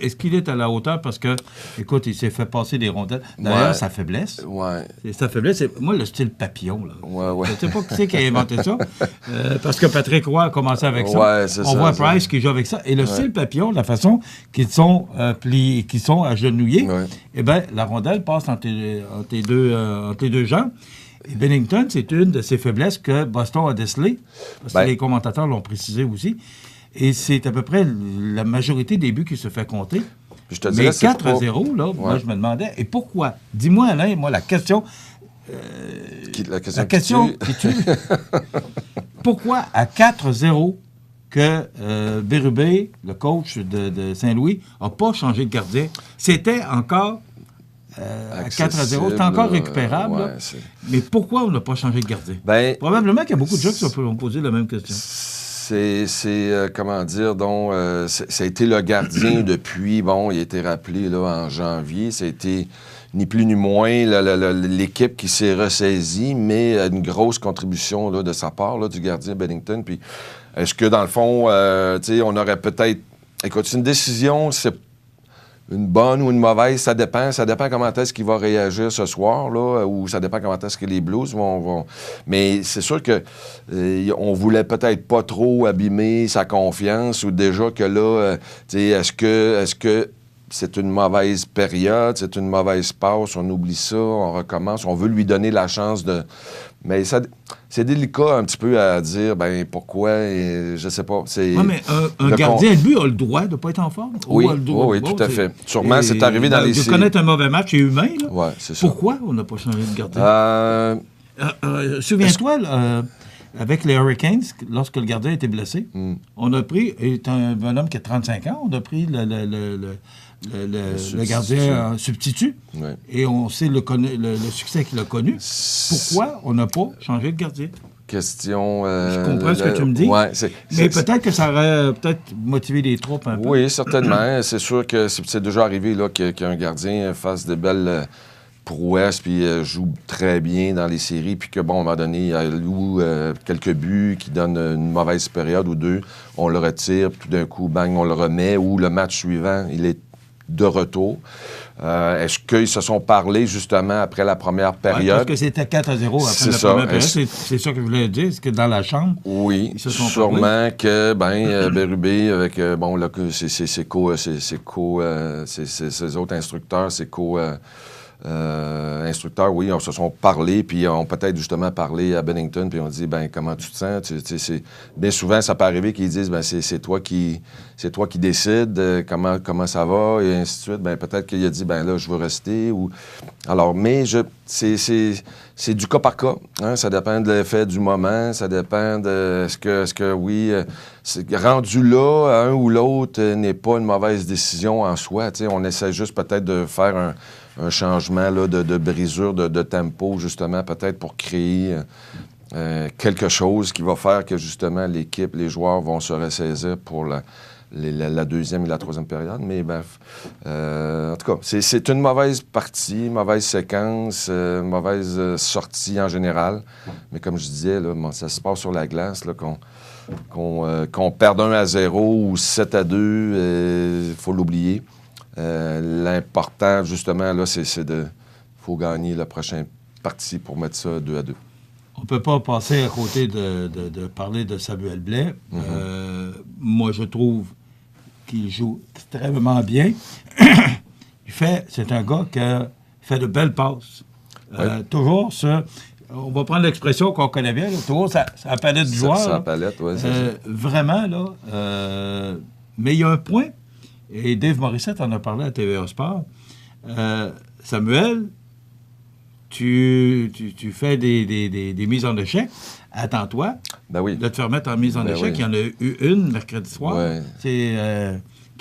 Est-ce qu'il est à la hauteur? Parce que, écoute, il s'est fait passer des rondelles. D'ailleurs, sa faiblesse. Ouais. Sa faiblesse, c'est, moi, le style papillon. Là. Ouais. Je ne sais pas qui c'est qui a inventé ça. Parce que Patrick Roy a commencé avec ça. Ouais, c'est On voit Price qui joue avec ça. Et le style papillon, la façon qu'ils sont pliés, qu'ils sont agenouillés, eh bien, la rondelle passe entre tes deux jambes. Et Binnington, c'est une de ses faiblesses que Boston a décelées, parce que les commentateurs l'ont précisé aussi. Et c'est à peu près la majorité des buts qui se fait compter. Je te mais 4-0, là, moi, je me demandais, et pourquoi? Dis-moi, Alain, moi, la question... la question qui tue. Pourquoi, à 4-0, que Bérubé, le coach de Saint-Louis, n'a pas changé de gardien? C'était encore... à 4-0, c'est encore récupérable. Mais pourquoi on n'a pas changé de gardien? Probablement qu'il y a beaucoup de gens qui se sont posé la même question. C'est comment dire, donc, ça a été le gardien depuis, il a été rappelé là, en janvier. Ça a été ni plus ni moins l'équipe qui s'est ressaisie, mais une grosse contribution là, de sa part, là, du gardien Binnington. Puis, est-ce que, dans le fond, on aurait peut-être... Écoute, c'est une décision, c'est une bonne ou une mauvaise, ça dépend. Ça dépend comment est-ce qu'il va réagir ce soir, là, ou ça dépend comment est-ce que les Blues vont... Mais c'est sûr que on voulait peut-être pas trop abîmer sa confiance, ou déjà que là, est-ce que c'est une mauvaise période, c'est une mauvaise passe, on oublie ça, on recommence, on veut lui donner la chance de... Mais c'est délicat un petit peu à dire, pourquoi, je sais pas. Oui, mais un gardien de but a le droit de ne pas être en forme. Oui, tout à fait. Sûrement, c'est arrivé dans les séries. De connaître un mauvais match, c'est humain, là. Oui, c'est ça. Pourquoi on n'a pas changé de gardien? Souviens-toi, avec les Hurricanes, lorsque le gardien était blessé, on a pris, est un bonhomme qui a 35 ans, on a pris le gardien substitut, et on sait le succès qu'il a connu. Pourquoi on n'a pas changé de gardien? Question... je comprends ce que tu me dis, mais peut-être que ça aurait motivé les troupes un peu. Oui, certainement. C'est sûr que c'est déjà arrivé là, qu'un gardien fasse de belles... prouesse, puis joue très bien dans les séries, puis que, à un moment donné, il loue quelques buts qui donnent une mauvaise période ou deux, on le retire, puis tout d'un coup, bang, on le remet, ou le match suivant, il est de retour. Est-ce qu'ils se sont parlé, justement, après la première période? Parce que c'était 4-0 après la première période. C'est ça que je voulais dire, c'est que dans la chambre, ils se sont sûrement parlé. que, Bérubé, avec, ses autres instructeurs, instructeurs, oui, on se sont parlé, puis ont peut-être justement parlé à Bennington, puis on dit, ben comment tu te sens? Bien souvent, ça peut arriver qu'ils disent, ben c'est toi qui décides, comment ça va, et ainsi de suite. Ben peut-être qu'il a dit, ben là, je veux rester. Alors, mais c'est du cas par cas. Hein? Ça dépend de l'effet du moment, ça dépend de est-ce que oui, rendu là, un ou l'autre n'est pas une mauvaise décision en soi. T'sais, on essaie juste peut-être de faire un changement là, de brisure, de tempo, justement, peut-être pour créer quelque chose qui va faire que, justement, l'équipe, les joueurs vont se ressaisir pour la deuxième et la troisième période. Mais bref, en tout cas, c'est une mauvaise partie, mauvaise séquence, mauvaise sortie en général. Mais comme je disais, là, ça se passe sur la glace, là, qu'on perde 1-0 ou 7-2, il faut l'oublier. L'important, justement, là, c'est faut gagner la prochaine partie pour mettre ça 2-2. On ne peut pas passer à côté de parler de Samuel Blais. Moi, je trouve qu'il joue extrêmement bien. C'est un gars qui fait de belles passes. Toujours ça. On va prendre l'expression qu'on connaît bien, là, toujours sa palette du joueur. Sa palette, oui. Vraiment, là. Mais il y a un point, et Dave Morissette en a parlé à TVA Sport. Samuel, tu fais des mises en échec. Attends-toi de te faire mettre en mise en échec. Il y en a eu une mercredi soir. Qui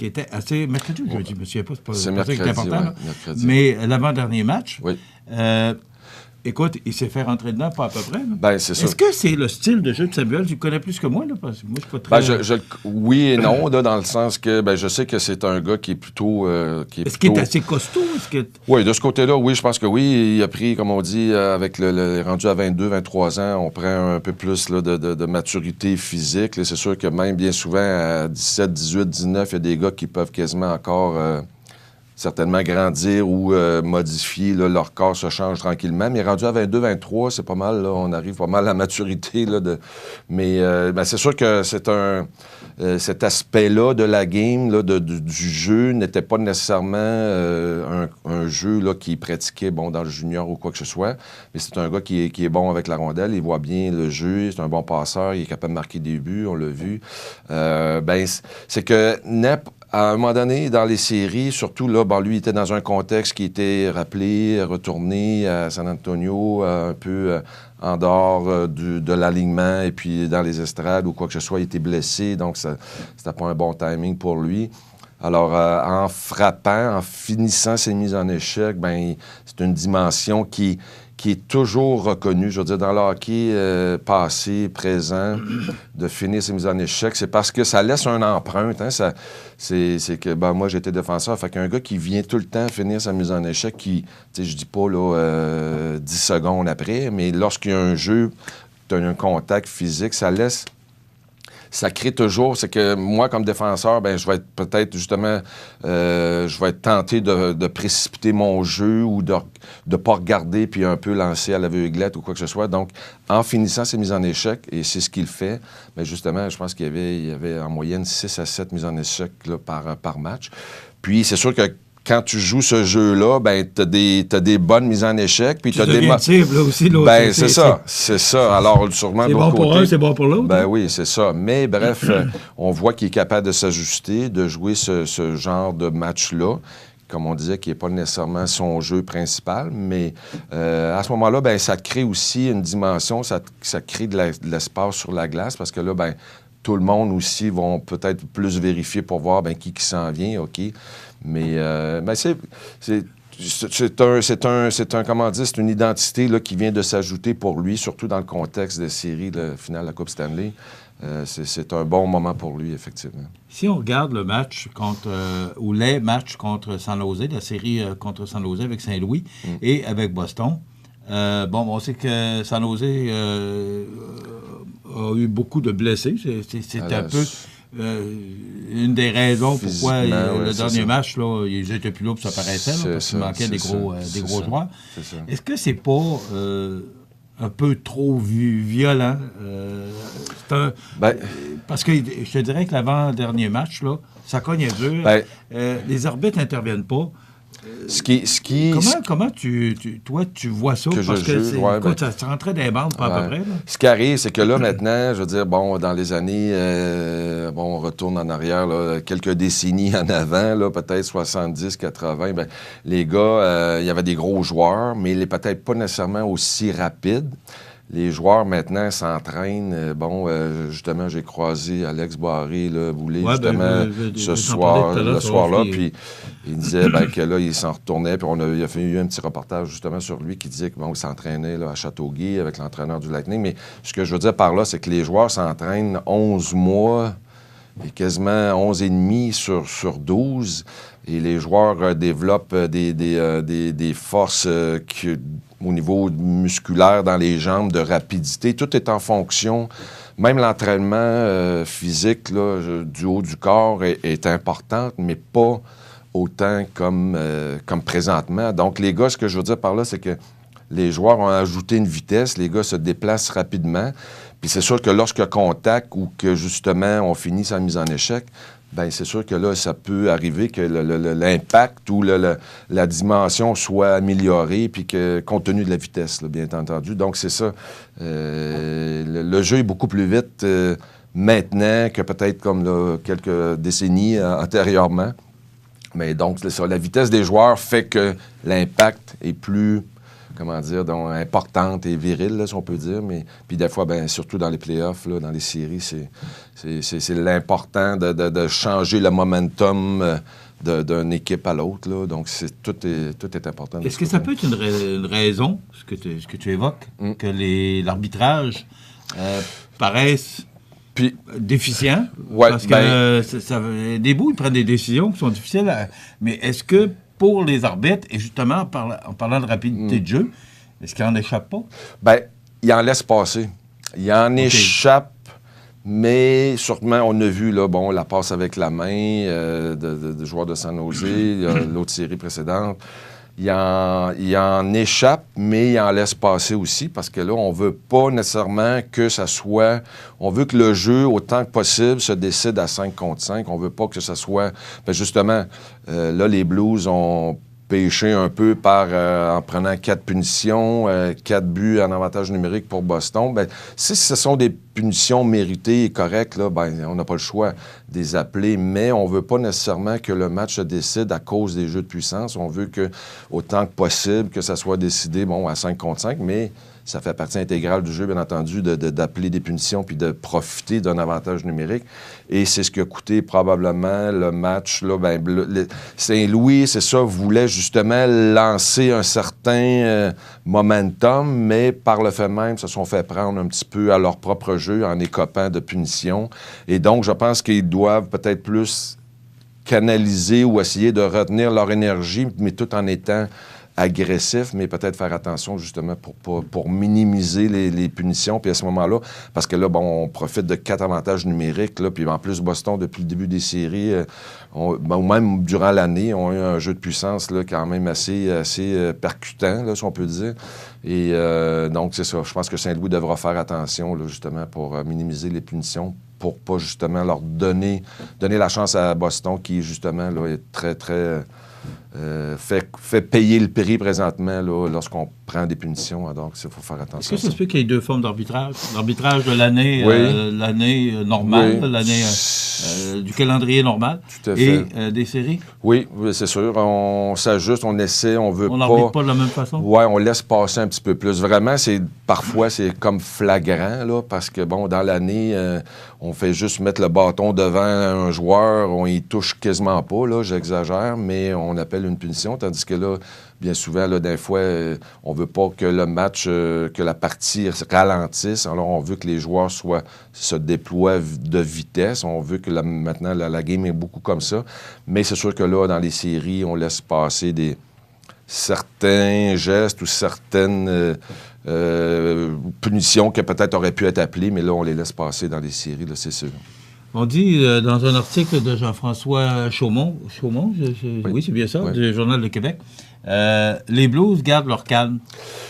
était assez... Mercredi ou jeudi? Je me souviens pas. C'est mercredi, important. Mercredi. Mais l'avant-dernier match... Écoute, il s'est fait rentrer dedans, pas à peu près. Ben, c'est ça. Est-ce que c'est le style de jeu de Samuel? Tu le connais plus que moi, là? Parce que moi, je suis pas très... oui et non, là, dans le sens que je sais que c'est un gars qui est plutôt... Est-ce qu'il est assez costaud? Oui, de ce côté-là, oui, je pense que oui. Il a pris, comme on dit, avec le rendu à 22, 23 ans, on prend un peu plus là, de maturité physique. Là, c'est sûr que même bien souvent, à 17, 18, 19, il y a des gars qui peuvent quasiment encore... certainement grandir ou modifier, là, leur corps se change tranquillement. Mais rendu à 22, 23, c'est pas mal, là, on arrive pas mal à la maturité. Là, mais c'est sûr que c'est cet aspect-là de la game, là, du jeu, n'était pas nécessairement un jeu là, qui pratiquait dans le junior ou quoi que ce soit. Mais c'est un gars qui est bon avec la rondelle, il voit bien le jeu, c'est un bon passeur, il est capable de marquer des buts, on l'a vu. C'est que à un moment donné, dans les séries, surtout là, lui, il était dans un contexte qui était rappelé, retourné à San Antonio, un peu en dehors de l'alignement, et puis dans les estrades ou quoi que ce soit, il était blessé, donc c'était pas un bon timing pour lui. Alors, en frappant, en finissant ses mises en échec, c'est une dimension qui est toujours reconnue. Je veux dire, dans le hockey passé, présent, de finir ses mises en échec, c'est parce que ça laisse une empreinte. Hein, c'est que, moi, j'étais défenseur, fait qu'un gars qui vient tout le temps finir sa mise en échec, je dis pas, là, 10 secondes après, mais lorsqu'il y a un jeu, tu as un contact physique, ça crée toujours, c'est que moi, comme défenseur, je vais être peut-être justement, je vais être tenté de précipiter mon jeu ou de ne pas regarder puis un peu lancer à l'aveuglette ou quoi que ce soit. Donc, en finissant ses mises en échec, et c'est ce qu'il fait, justement, je pense qu'il y avait en moyenne 6 à 7 mises en échec là, par match. Puis, c'est sûr que quand tu joues ce jeu-là, t'as des bonnes mises en échec, puis t'as des... là aussi, l'autre. C'est ça. Alors, sûrement, c'est bon pour un, c'est bon pour l'autre. Oui, c'est ça. Mais bref, on voit qu'il est capable de s'ajuster, de jouer ce genre de match-là, comme on disait, qui n'est pas nécessairement son jeu principal, mais à ce moment-là, ça crée aussi une dimension, ça crée de l'espace sur la glace, parce que là, tout le monde aussi vont peut-être plus vérifier pour voir qui s'en vient, OK. Mais c'est une identité là, qui vient de s'ajouter pour lui, surtout dans le contexte des séries finale de la Coupe Stanley. C'est un bon moment pour lui, effectivement. Si on regarde le match ou les matchs contre San Jose, la série contre San Jose avec Saint-Louis et avec Boston, on sait que San Jose a eu beaucoup de blessés. C'est un peu... une des raisons pourquoi le dernier match, là, ils n'étaient plus là pour ça paraissait, parce qu'il manquait des gros joueurs. Est-ce que c'est pas un peu trop violent? Parce que je te dirais que l'avant-dernier match, là, ça cogne dur. Les arbitres n'interviennent pas. Comment toi, tu vois ça? Que Parce je que juge, ouais, écoute, ça rentrait dans les bandes, pas à peu près. Là. Ce qui arrive, c'est que là, maintenant, je veux dire, bon, dans les années, on retourne en arrière, là, quelques décennies en avant, là, peut-être 70, 80, ben, les gars, il y avait des gros joueurs, mais peut-être pas nécessairement aussi rapides. Les joueurs, maintenant, s'entraînent. Justement, j'ai croisé Alex Barré, là, Boulay, justement, ce soir-là. Puis il disait que là, il s'en retournait. Puis il a fait eu un petit reportage, justement, sur lui qui disait qu'il s'entraînait là, à Châteauguay avec l'entraîneur du Lightning. Mais ce que je veux dire par là, c'est que les joueurs s'entraînent 11 mois et quasiment 11 et demi sur 12. Et les joueurs développent des forces au niveau musculaire dans les jambes, de rapidité. Tout est en fonction. Même l'entraînement physique là, du haut du corps est important, mais pas autant comme présentement. Donc, les gars, ce que je veux dire par là, c'est que les joueurs ont ajouté une vitesse. Les gars se déplacent rapidement. Puis c'est sûr que lorsque contact ou que, justement, on finit sa mise en échec, bien, c'est sûr que là, ça peut arriver que l'impact ou la dimension soit améliorée, puis que, compte tenu de la vitesse, là, bien entendu. Donc, c'est ça. Le jeu est beaucoup plus vite maintenant que peut-être comme là, quelques décennies antérieurement. Mais donc, c'est ça. La vitesse des joueurs fait que l'impact est plus... donc importante et virile, là, si on peut dire. Mais puis des fois, surtout dans les playoffs, là, dans les séries, c'est l'important de changer le momentum d'une équipe à l'autre. Là. Donc, tout est important. Est-ce que ça peut être une raison, ce que tu évoques, que l'arbitrage paraisse déficient? Ouais, parce que des bouts, ils prennent des décisions qui sont difficiles. Mais est-ce que pour les arbitres, et justement, en parlant de rapidité de jeu, est-ce qu'il n'en échappe pas? Bien, il en laisse passer. Il en échappe, mais sûrement, on a vu là, la passe avec la main de joueurs de San Jose, l'autre série précédente. Il en échappe, mais il en laisse passer aussi, parce que là, on veut pas nécessairement que ça soit... On veut que le jeu, autant que possible, se décide à 5 contre 5. On veut pas que ça soit... justement, là, les Blues ont pêché un peu en prenant 4 punitions, 4 buts en avantage numérique pour Boston. Bien, si ce sont des punitions méritées et correctes, là, on n'a pas le choix de les appeler, mais on ne veut pas nécessairement que le match se décide à cause des jeux de puissance. On veut que, autant que possible, que ça soit décidé à 5 contre 5, mais ça fait partie intégrale du jeu, bien entendu, d'appeler des punitions puis de profiter d'un avantage numérique. Et c'est ce qui a coûté probablement le match. Là, Saint-Louis, c'est ça, voulait justement lancer un certain momentum, mais par le fait même, se sont fait prendre un petit peu à leur propre jeu en écopant de punitions. Et donc, je pense qu'ils doivent peut-être plus canaliser ou essayer de retenir leur énergie, mais tout en étant agressif, mais peut-être faire attention justement pour minimiser les punitions. Puis à ce moment-là, parce que là, on profite de 4 avantages numériques, là, puis en plus, Boston, depuis le début des séries, ou même durant l'année, ont eu un jeu de puissance là, quand même assez percutant, là, si on peut dire. Et donc, c'est ça. Je pense que Saint-Louis devra faire attention, là, justement, pour minimiser les punitions, pour pas justement leur donner la chance à Boston, qui, justement, là, est très, très... fait payer le prix présentement là, lorsqu'on prend des punitions. Donc, il faut faire attention. Est-ce que ça se peut qu'il y ait 2 formes d'arbitrage? L'arbitrage de l'année normale, l'année du calendrier normal, tout à fait. Et des séries? Oui, c'est sûr. On s'ajuste, on essaie, on veut pas... On n'arbitre pas de la même façon? Oui, on laisse passer un petit peu plus. Vraiment, parfois, c'est comme flagrant, là, parce que, dans l'année, on fait juste mettre le bâton devant un joueur, on y touche quasiment pas, là, j'exagère, mais on appelle une punition, tandis que là, bien souvent, là, des fois, on veut pas que le match, que la partie ralentisse. Alors, on veut que les joueurs se déploient de vitesse. On veut que maintenant, la game est beaucoup comme ça. Mais c'est sûr que là, dans les séries, on laisse passer certains gestes ou certaines punitions qui peut-être auraient pu être appelées, mais là, on les laisse passer dans les séries, là, c'est sûr. On dit dans un article de Jean-François Chaumont, oui, c'est bien ça, oui, du Journal de Québec, les Blues gardent leur calme.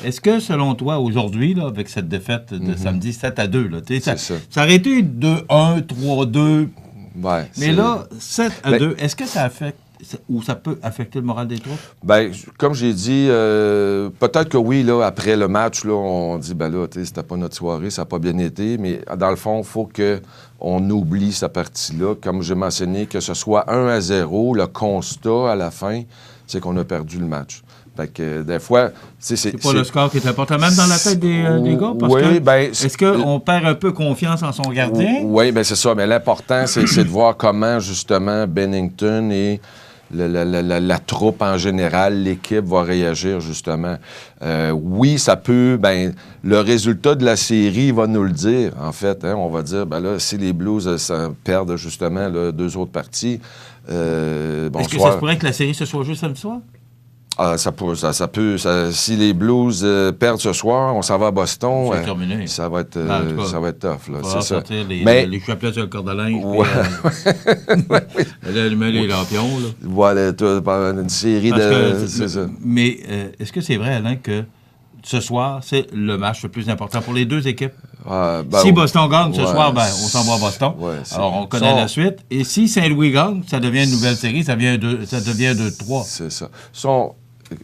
Est-ce que, selon toi, aujourd'hui, là, avec cette défaite de samedi 7-2, là, ça aurait été 2-1, 3-2, ouais, mais là, 7-2, est-ce que ça affecte où ça peut affecter le moral des troupes? Bien, comme j'ai dit, peut-être que oui, là, après le match, là, on dit, ben là, c'était pas notre soirée, ça n'a pas bien été, mais dans le fond, il faut qu'on oublie cette partie-là. Comme j'ai mentionné, que ce soit 1-0, le constat à la fin, c'est qu'on a perdu le match. Fait que des fois, c'est pas le score qui est important, même dans la tête des gars, parce que est-ce qu'on perd un peu confiance en son gardien? Oui, bien c'est ça, mais l'important, c'est de voir comment, justement, Bennington et la troupe en général, l'équipe va réagir, justement. Oui, ça peut, bien, le résultat de la série va nous le dire, en fait. Hein, on va dire, ben là, si les Blues perdent, justement, là, 2 autres parties, est-ce que ça se pourrait que la série se soit jouée samedi soir? Ça peut. Si les Blues perdent ce soir, on s'en va à Boston. C'est terminé. Ça va être tough. Là, c'est ça. Les chapelets sur le corde à linge. Ouais. Allumer les lampions. Là. Voilà, une série c'est ça. Mais est-ce que c'est vrai, Alain, que ce soir, c'est le match le plus important pour les deux équipes? Si Boston gagne ce soir, on s'en va à Boston. Alors, on connaît la suite. Et si Saint-Louis gagne, ça devient une nouvelle série, ça devient 2-3. C'est ça.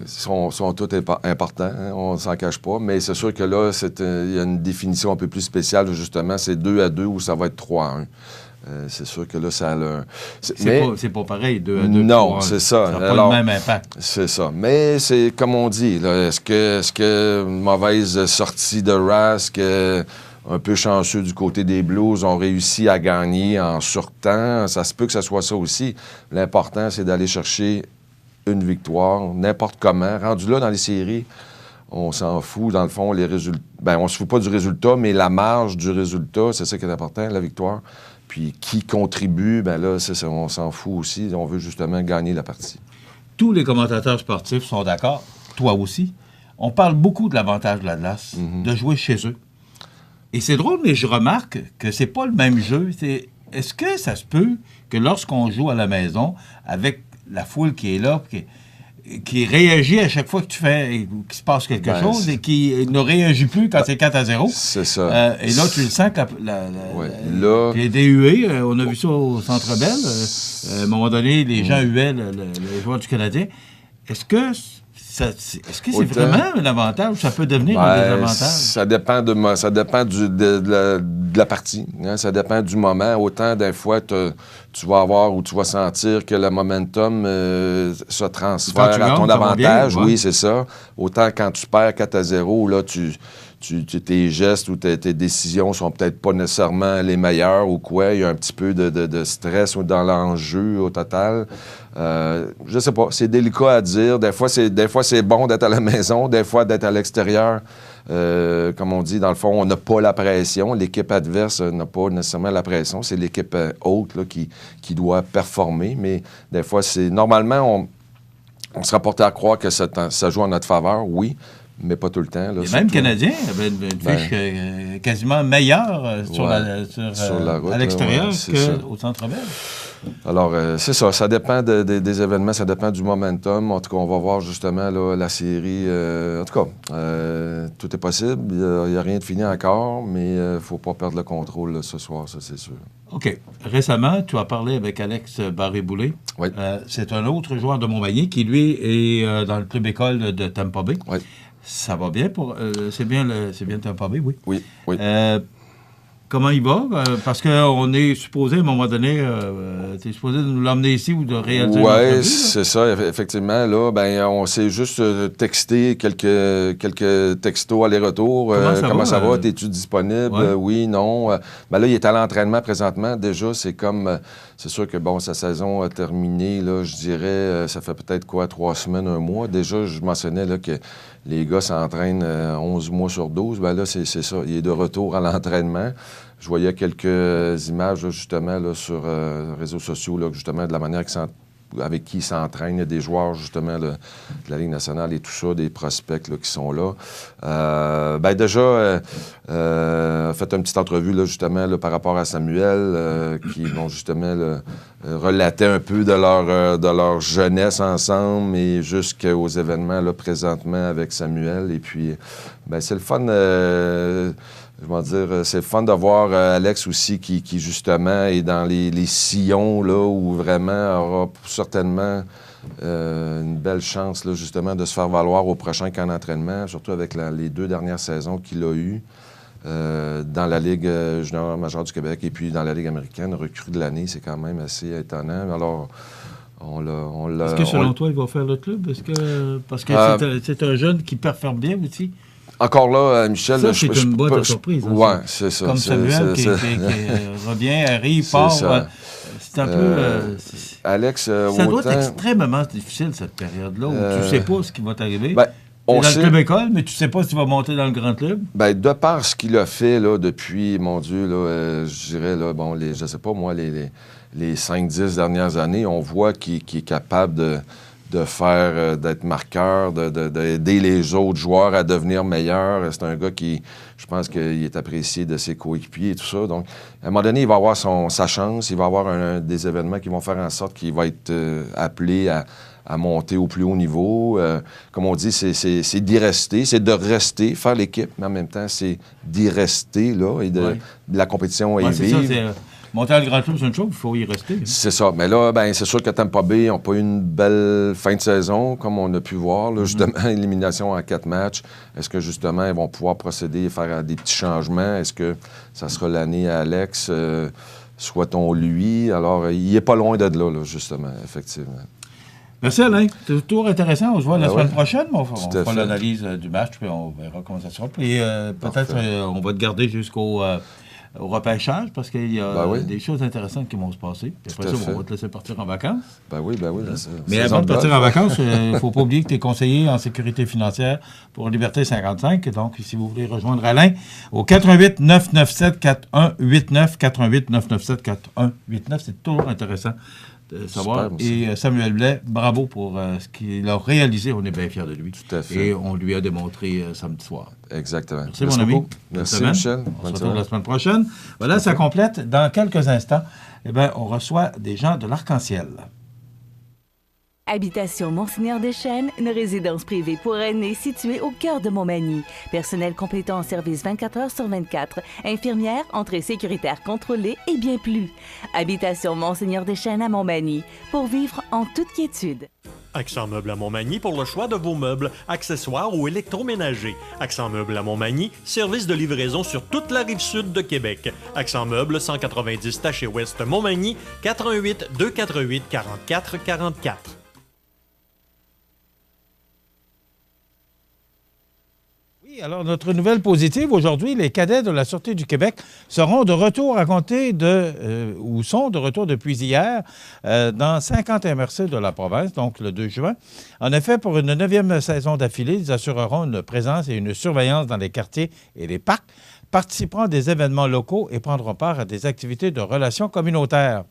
Sont tous importants, hein, on ne s'en cache pas, mais c'est sûr que là, il y a une définition un peu plus spéciale, justement, c'est 2-2 ou ça va être 3-1. C'est sûr que là, ça a c'est pas pareil, 2-2. Non, c'est ça. Ça n'a pas le même impact. C'est ça. Mais c'est comme on dit, là, est-ce que mauvaise sortie de Rask, un peu chanceux du côté des Blues, ont réussi à gagner en surtemps? Ça se peut que ça soit ça aussi. L'important, c'est d'aller chercher une victoire, n'importe comment. Rendu là, dans les séries, on s'en fout, dans le fond, les résultats. Bien, on se fout pas du résultat, mais la marge du résultat, c'est ça qui est important, la victoire. Puis qui contribue, bien là, c'est ça, on s'en fout aussi. On veut justement gagner la partie. Tous les commentateurs sportifs sont d'accord, toi aussi. On parle beaucoup de l'avantage de l'Atlas, de jouer chez eux. Et c'est drôle, mais je remarque que c'est pas le même jeu. Est-ce que ça se peut que lorsqu'on joue à la maison, avec la foule qui est là, qui réagit à chaque fois que tu fais, qu'il se passe quelque chose, et qui ne réagit plus quand c'est 4-0. C'est ça. Et là, tu le sens que les DUE, on a vu ça au Centre Bell. À un moment donné, les gens huaient les joueurs du Canadien. Est-ce que c'est vraiment un avantage ou ça peut devenir un désavantage? Ça dépend de la partie. Hein? Ça dépend du moment. Autant des fois, tu vas avoir ou tu vas sentir que le momentum se transfère à ton avantage. Oui, c'est ça. Autant quand tu perds 4-0, là, tes gestes ou tes décisions sont peut-être pas nécessairement les meilleures ou quoi. Il y a un petit peu de stress dans l'enjeu au total. Je sais pas, c'est délicat à dire. Des fois, c'est bon d'être à la maison, des fois d'être à l'extérieur. Comme on dit, dans le fond, on n'a pas la pression. L'équipe adverse n'a pas nécessairement la pression. C'est l'équipe haute là, qui doit performer. Mais des fois, normalement, on se rapportait à croire que ça joue en notre faveur, oui. Mais pas tout le temps. Là, et même le Canadien avait une fiche quasiment meilleure à l'extérieur qu'au Centre Bell. Alors, c'est ça. Ça dépend des événements, ça dépend du momentum. En tout cas, on va voir justement là, la série. En tout cas, tout est possible. Il n'y a rien de fini encore, mais il ne faut pas perdre le contrôle là, ce soir, ça, c'est sûr. OK. Récemment, tu as parlé avec Alex Barré-Boulet. Oui. C'est un autre joueur de Montmagny qui, lui, est dans le club école de Tampa Bay. Oui. Ça va bien pour... c'est bien Tampa Bay, oui. Oui. Comment il va? Parce qu'on est supposé, à un moment donné, tu es supposé de nous l'emmener ici ou de réaliser une entrevue. Oui, c'est ça, effectivement. Là, on s'est juste texté quelques textos aller-retour. Comment ça va? T'es-tu disponible? Ouais. Oui, non. Là, il est à l'entraînement présentement. Déjà, c'est comme... c'est sûr que, sa saison a terminé, là, je dirais, ça fait peut-être 3 semaines, 1 mois. Déjà, je mentionnais là, que les gars s'entraînent 11 mois sur 12. Là, c'est ça. Il est de retour à l'entraînement. Je voyais quelques images, là, justement, là, sur les réseaux sociaux, là, justement, de la manière avec qui ils s'entraînent. Il y a des joueurs, justement, de la Ligue nationale et tout ça, des prospects là, qui sont là. Déjà, fait une petite entrevue, là, justement, là, par rapport à Samuel, qui vont justement relater un peu de leur jeunesse ensemble et jusqu'aux événements, là, présentement, avec Samuel. Et puis, c'est le fun... je vais dire, c'est fun de voir Alex aussi qui justement est dans les sillons là, où vraiment aura certainement une belle chance là, justement de se faire valoir au prochain camp d'entraînement, surtout avec les 2 dernières saisons qu'il a eues dans la Ligue junior majeure du Québec et puis dans la Ligue américaine. Recrue de l'année, c'est quand même assez étonnant. Alors, Est-ce que selon toi, il va faire le club? Parce que c'est un jeune qui performe bien aussi. Encore là, Michel... Ça, c'est une boîte de surprise. Oui, c'est ça. Comme Samuel qui revient, arrive, part. C'est un peu... Alex, ça doit être extrêmement difficile, cette période-là, où tu ne sais pas ce qui va t'arriver. On dans le club école, mais tu ne sais pas si tu vas monter dans le grand club. Bien, de par ce qu'il a fait là, depuis, mon Dieu, là, je dirais, là, bon, je ne sais pas, moi, les 5-10 dernières années, on voit qu'il est capable de faire, d'être marqueur, d'aider les autres joueurs à devenir meilleurs. C'est un gars qui, je pense qu'il est apprécié de ses coéquipiers et tout ça. Donc, à un moment donné, il va avoir sa chance. Il va avoir des événements qui vont faire en sorte qu'il va être appelé à monter au plus haut niveau. Comme on dit, c'est d'y rester, c'est de rester, faire l'équipe, mais en même temps, c'est d'y rester, là, et de la compétition et vivre. Monter à le grand club, c'est une chose, il faut y rester. Hein. C'est ça. Mais là, c'est sûr que Tampa Bay n'ont pas eu une belle fin de saison, comme on a pu voir. Là, justement, élimination en 4 matchs. Est-ce que, justement, ils vont pouvoir procéder et faire des petits changements? Est-ce que ça sera l'année à Alex? Soit-on lui? Alors, il n'est pas loin d'être là, justement, effectivement. Merci Alain. C'est toujours intéressant. On se voit la semaine prochaine. On fera l'analyse du match, puis on verra comment ça sera. Puis peut-être on va te garder jusqu'au repêchage, parce qu'il y a des choses intéressantes qui vont se passer. Puis après ça, on va te laisser partir en vacances. Ben oui. Mais avant de partir en vacances, il ne faut pas oublier que tu es conseiller en sécurité financière pour Liberté 55. Donc, si vous voulez rejoindre Alain, au 88 997 4189, 88 997 4189, c'est toujours intéressant de savoir. Super, et Samuel Blais, bravo pour ce qu'il a réalisé. On est bien fiers de lui. Tout à fait. Et on lui a démontré samedi soir. Exactement. Merci mon ami. Merci Michel. On se retrouve la semaine prochaine. Voilà, ça complète. Dans quelques instants, on reçoit des gens de l'Arc-en-Ciel. Habitation Monseigneur Deschênes, une résidence privée pour aînés située au cœur de Montmagny. Personnel compétent en service 24 heures sur 24. Infirmière, entrée sécuritaire contrôlée et bien plus. Habitation Monseigneur Deschênes à Montmagny, pour vivre en toute quiétude. Accent Meubles à Montmagny pour le choix de vos meubles, accessoires ou électroménagers. Accent Meubles à Montmagny, service de livraison sur toute la rive sud de Québec. Accent Meubles, 190 Taché Ouest Montmagny, 88 248 44 44. Alors, notre nouvelle positive, aujourd'hui, les cadets de la Sûreté du Québec seront de retour à compter ou sont de retour depuis hier dans 50 MRC de la province, donc le 2 juin. En effet, pour une 9e saison d'affilée, ils assureront une présence et une surveillance dans les quartiers et les parcs, participeront à des événements locaux et prendront part à des activités de relations communautaires.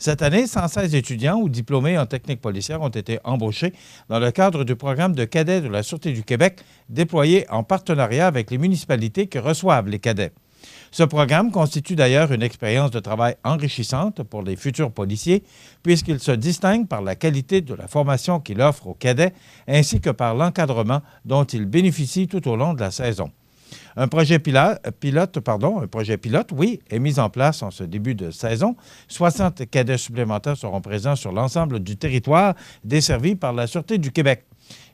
Cette année, 116 étudiants ou diplômés en technique policière ont été embauchés dans le cadre du programme de cadets de la Sûreté du Québec, déployé en partenariat avec les municipalités qui reçoivent les cadets. Ce programme constitue d'ailleurs une expérience de travail enrichissante pour les futurs policiers, puisqu'il se distingue par la qualité de la formation qu'il offre aux cadets, ainsi que par l'encadrement dont ils bénéficient tout au long de la saison. Un projet pilote, est mis en place en ce début de saison. 60 cadets supplémentaires seront présents sur l'ensemble du territoire desservi par la Sûreté du Québec.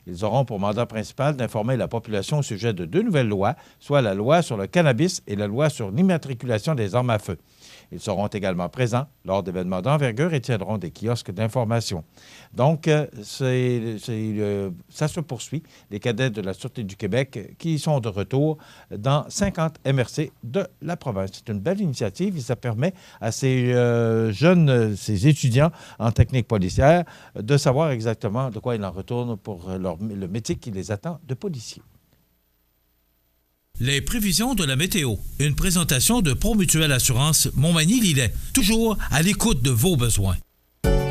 Ils auront pour mandat principal d'informer la population au sujet de 2 nouvelles lois, soit la loi sur le cannabis et la loi sur l'immatriculation des armes à feu. Ils seront également présents lors d'événements d'envergure et tiendront des kiosques d'information. Donc, ça se poursuit. Les cadets de la Sûreté du Québec qui sont de retour dans 50 MRC de la province. C'est une belle initiative et ça permet à ces ces étudiants en technique policière de savoir exactement de quoi ils en retournent pour le métier qui les attend de policiers. Les prévisions de la météo. Une présentation de Promutuelle Assurance Montmagny-Lillet. Toujours à l'écoute de vos besoins.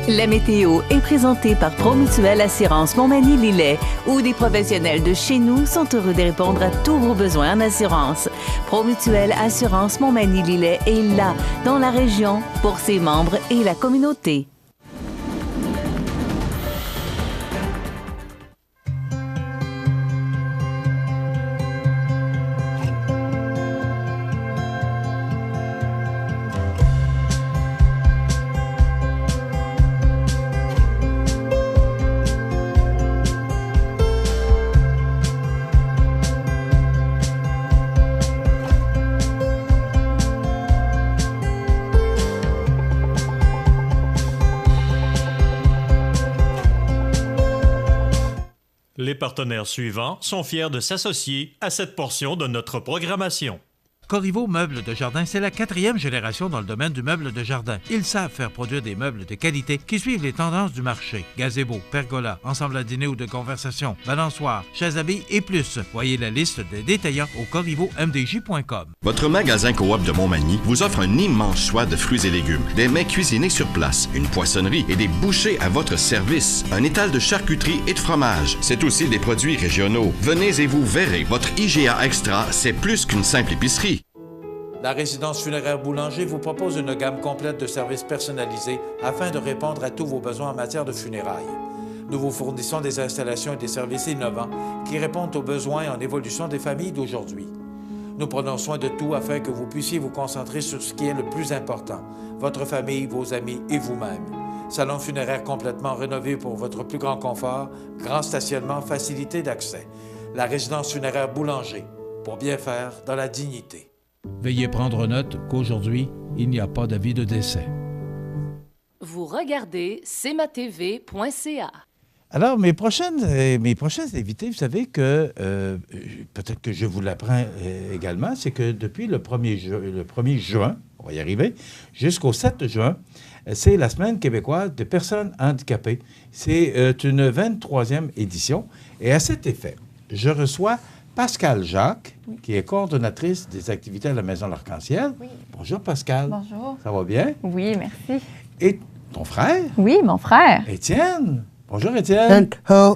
La météo est présentée par Promutuelle Assurance Montmagny-Lillet, où des professionnels de chez nous sont heureux de répondre à tous vos besoins en assurance. Promutuelle Assurance Montmagny-Lillet est là, dans la région, pour ses membres et la communauté. Les partenaires suivants sont fiers de s'associer à cette portion de notre programmation. Corriveau Meubles de Jardin, c'est la 4e génération dans le domaine du meuble de jardin. Ils savent faire produire des meubles de qualité qui suivent les tendances du marché. Gazebo, pergola, ensemble à dîner ou de conversation, balançoire, chaises à billes et plus. Voyez la liste des détaillants au corrivomdj.com. Votre magasin Coop de Montmagny vous offre un immense choix de fruits et légumes, des mets cuisinés sur place, une poissonnerie et des bouchers à votre service, un étal de charcuterie et de fromage. C'est aussi des produits régionaux. Venez et vous verrez, votre IGA Extra, c'est plus qu'une simple épicerie. La résidence funéraire Boulanger vous propose une gamme complète de services personnalisés afin de répondre à tous vos besoins en matière de funérailles. Nous vous fournissons des installations et des services innovants qui répondent aux besoins en évolution des familles d'aujourd'hui. Nous prenons soin de tout afin que vous puissiez vous concentrer sur ce qui est le plus important, votre famille, vos amis et vous-même. Salon funéraire complètement rénové pour votre plus grand confort, grand stationnement, facilité d'accès. La résidence funéraire Boulanger, pour bien faire dans la dignité. Veuillez prendre note qu'aujourd'hui, il n'y a pas d'avis de décès. Vous regardez cmatv.ca. Alors, mes prochaines invités, vous savez que, peut-être que je vous l'apprends également, c'est que depuis le 1er juin, on va y arriver, jusqu'au 7 juin, c'est la Semaine québécoise des personnes handicapées. C'est une 23e édition. Et à cet effet, je reçois Pascale Jacques, qui est coordonnatrice des activités à la Maison L'Arc-en-Ciel. Oui. Bonjour, Pascale. Bonjour. Ça va bien? Oui, merci. Et ton frère? Oui, mon frère. Étienne. Bonjour, Étienne.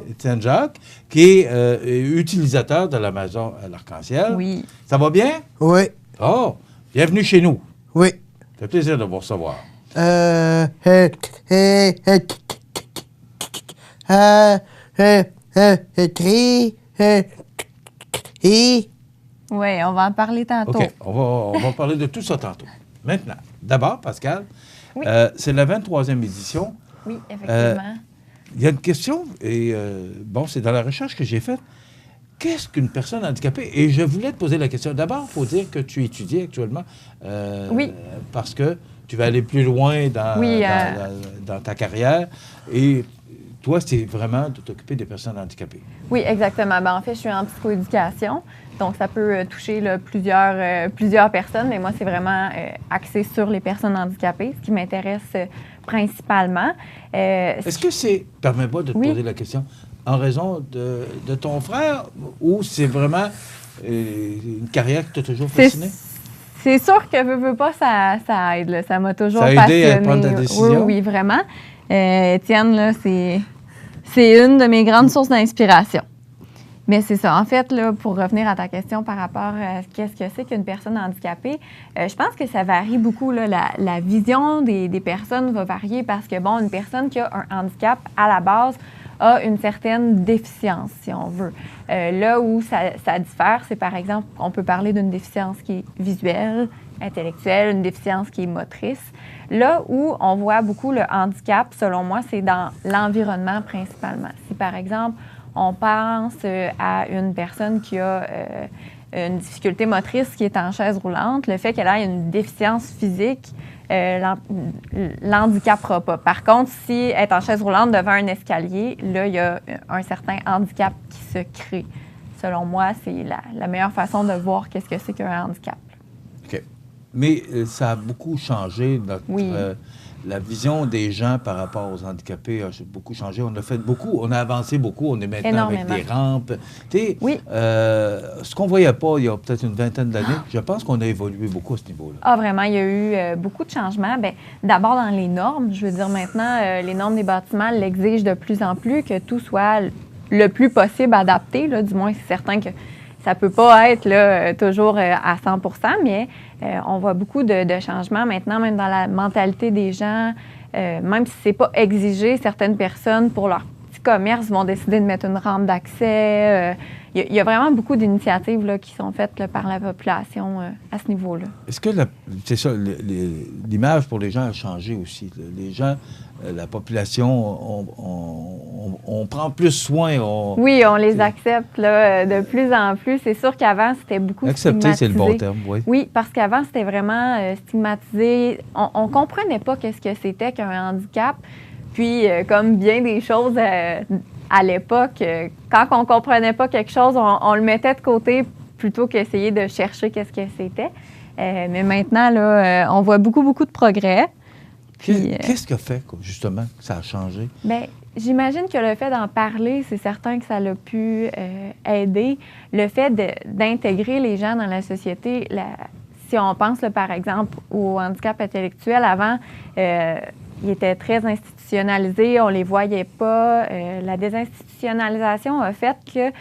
Étienne Jacques, qui est utilisateur de la Maison L'Arc-en-Ciel. Oui. Ça va bien? Oui. Oh, bienvenue chez nous. Oui. Ça fait plaisir de vous recevoir. Oui, on va en parler tantôt. OK, on va parler de tout ça tantôt. Maintenant, d'abord, Pascale, Oui. c'est la 23e édition. Oui, effectivement. Il y a une question, et bon, c'est dans la recherche que j'ai faite. Qu'est-ce qu'une personne handicapée? Et je voulais te poser la question. D'abord, il faut dire que tu étudies actuellement. Oui. Parce que tu vas aller plus loin dans ta carrière. Et toi, c'est vraiment de t'occuper des personnes handicapées. Oui, exactement. Ben, en fait, je suis en psychoéducation. Donc, ça peut toucher là, plusieurs personnes. Mais moi, c'est vraiment axé sur les personnes handicapées, ce qui m'intéresse principalement. Est-ce que c'est, permets-moi de te poser la question, en raison de ton frère ou c'est vraiment une carrière qui t'a toujours fasciné? C'est sûr que veux pas, ça aide. Là. Ça m'a toujours passionné. Ça a aidé à prendre ta décision? Oui, vraiment. Étienne, là, c'est une de mes grandes sources d'inspiration. Mais c'est ça. En fait, là, pour revenir à ta question par rapport à qu'est-ce que c'est qu'une personne handicapée, je pense que ça varie beaucoup. Là. La vision des personnes va varier parce que, bon, une personne qui a un handicap, à la base, a une certaine déficience, si on veut. Là où ça diffère, c'est par exemple, on peut parler d'une déficience qui est visuelle, intellectuelle, une déficience qui est motrice. Là où on voit beaucoup le handicap, selon moi, c'est dans l'environnement principalement. Si par exemple, on pense à une personne qui a une difficulté motrice qui est en chaise roulante, le fait qu'elle ait une déficience physique l'handicapera pas. Par contre, si elle est en chaise roulante devant un escalier, là, il y a un certain handicap qui se crée. Selon moi, c'est la meilleure façon de voir qu'est-ce que c'est qu'un handicap. OK. Mais ça a beaucoup changé, la vision des gens par rapport aux handicapés a beaucoup changé. On a fait beaucoup, on a avancé beaucoup, on est maintenant avec des rampes. Ce qu'on ne voyait pas il y a peut-être une vingtaine d'années, je pense qu'on a évolué beaucoup à ce niveau-là. Ah, vraiment, il y a eu beaucoup de changements. Bien, d'abord dans les normes, je veux dire maintenant, les normes des bâtiments l'exigent de plus en plus, que tout soit le plus possible adapté. Là, du moins, c'est certain que ça ne peut pas être là, toujours à 100 %, mais on voit beaucoup de changements maintenant, même dans la mentalité des gens. Même si ce n'est pas exigé, certaines personnes, pour leur petit commerce, vont décider de mettre une rampe d'accès. Il y a vraiment beaucoup d'initiatives là, qui sont faites là, par la population à ce niveau-là. Est-ce que, c'est ça, l'image pour les gens a changé aussi? Les gens, la population, on prend plus soin. Oui, on les accepte là, de plus en plus. C'est sûr qu'avant, c'était beaucoup accepter, stigmatisé. c'est le bon terme, oui. Oui, parce qu'avant, c'était vraiment stigmatisé. On ne comprenait pas qu'est-ce que c'était qu'un handicap. Puis, comme bien des choses à l'époque, quand on ne comprenait pas quelque chose, on le mettait de côté plutôt qu'essayer de chercher qu'est-ce que c'était. Mais maintenant, là, on voit beaucoup, beaucoup de progrès. Puis, qu'est-ce qui a fait, justement, que ça a changé? Bien, j'imagine que le fait d'en parler, c'est certain que ça l'a pu aider. Le fait d'intégrer les gens dans la société, si on pense, là, par exemple, au handicap intellectuel, avant, ils étaient très institutionnalisés, on ne les voyait pas. La désinstitutionnalisation a fait que,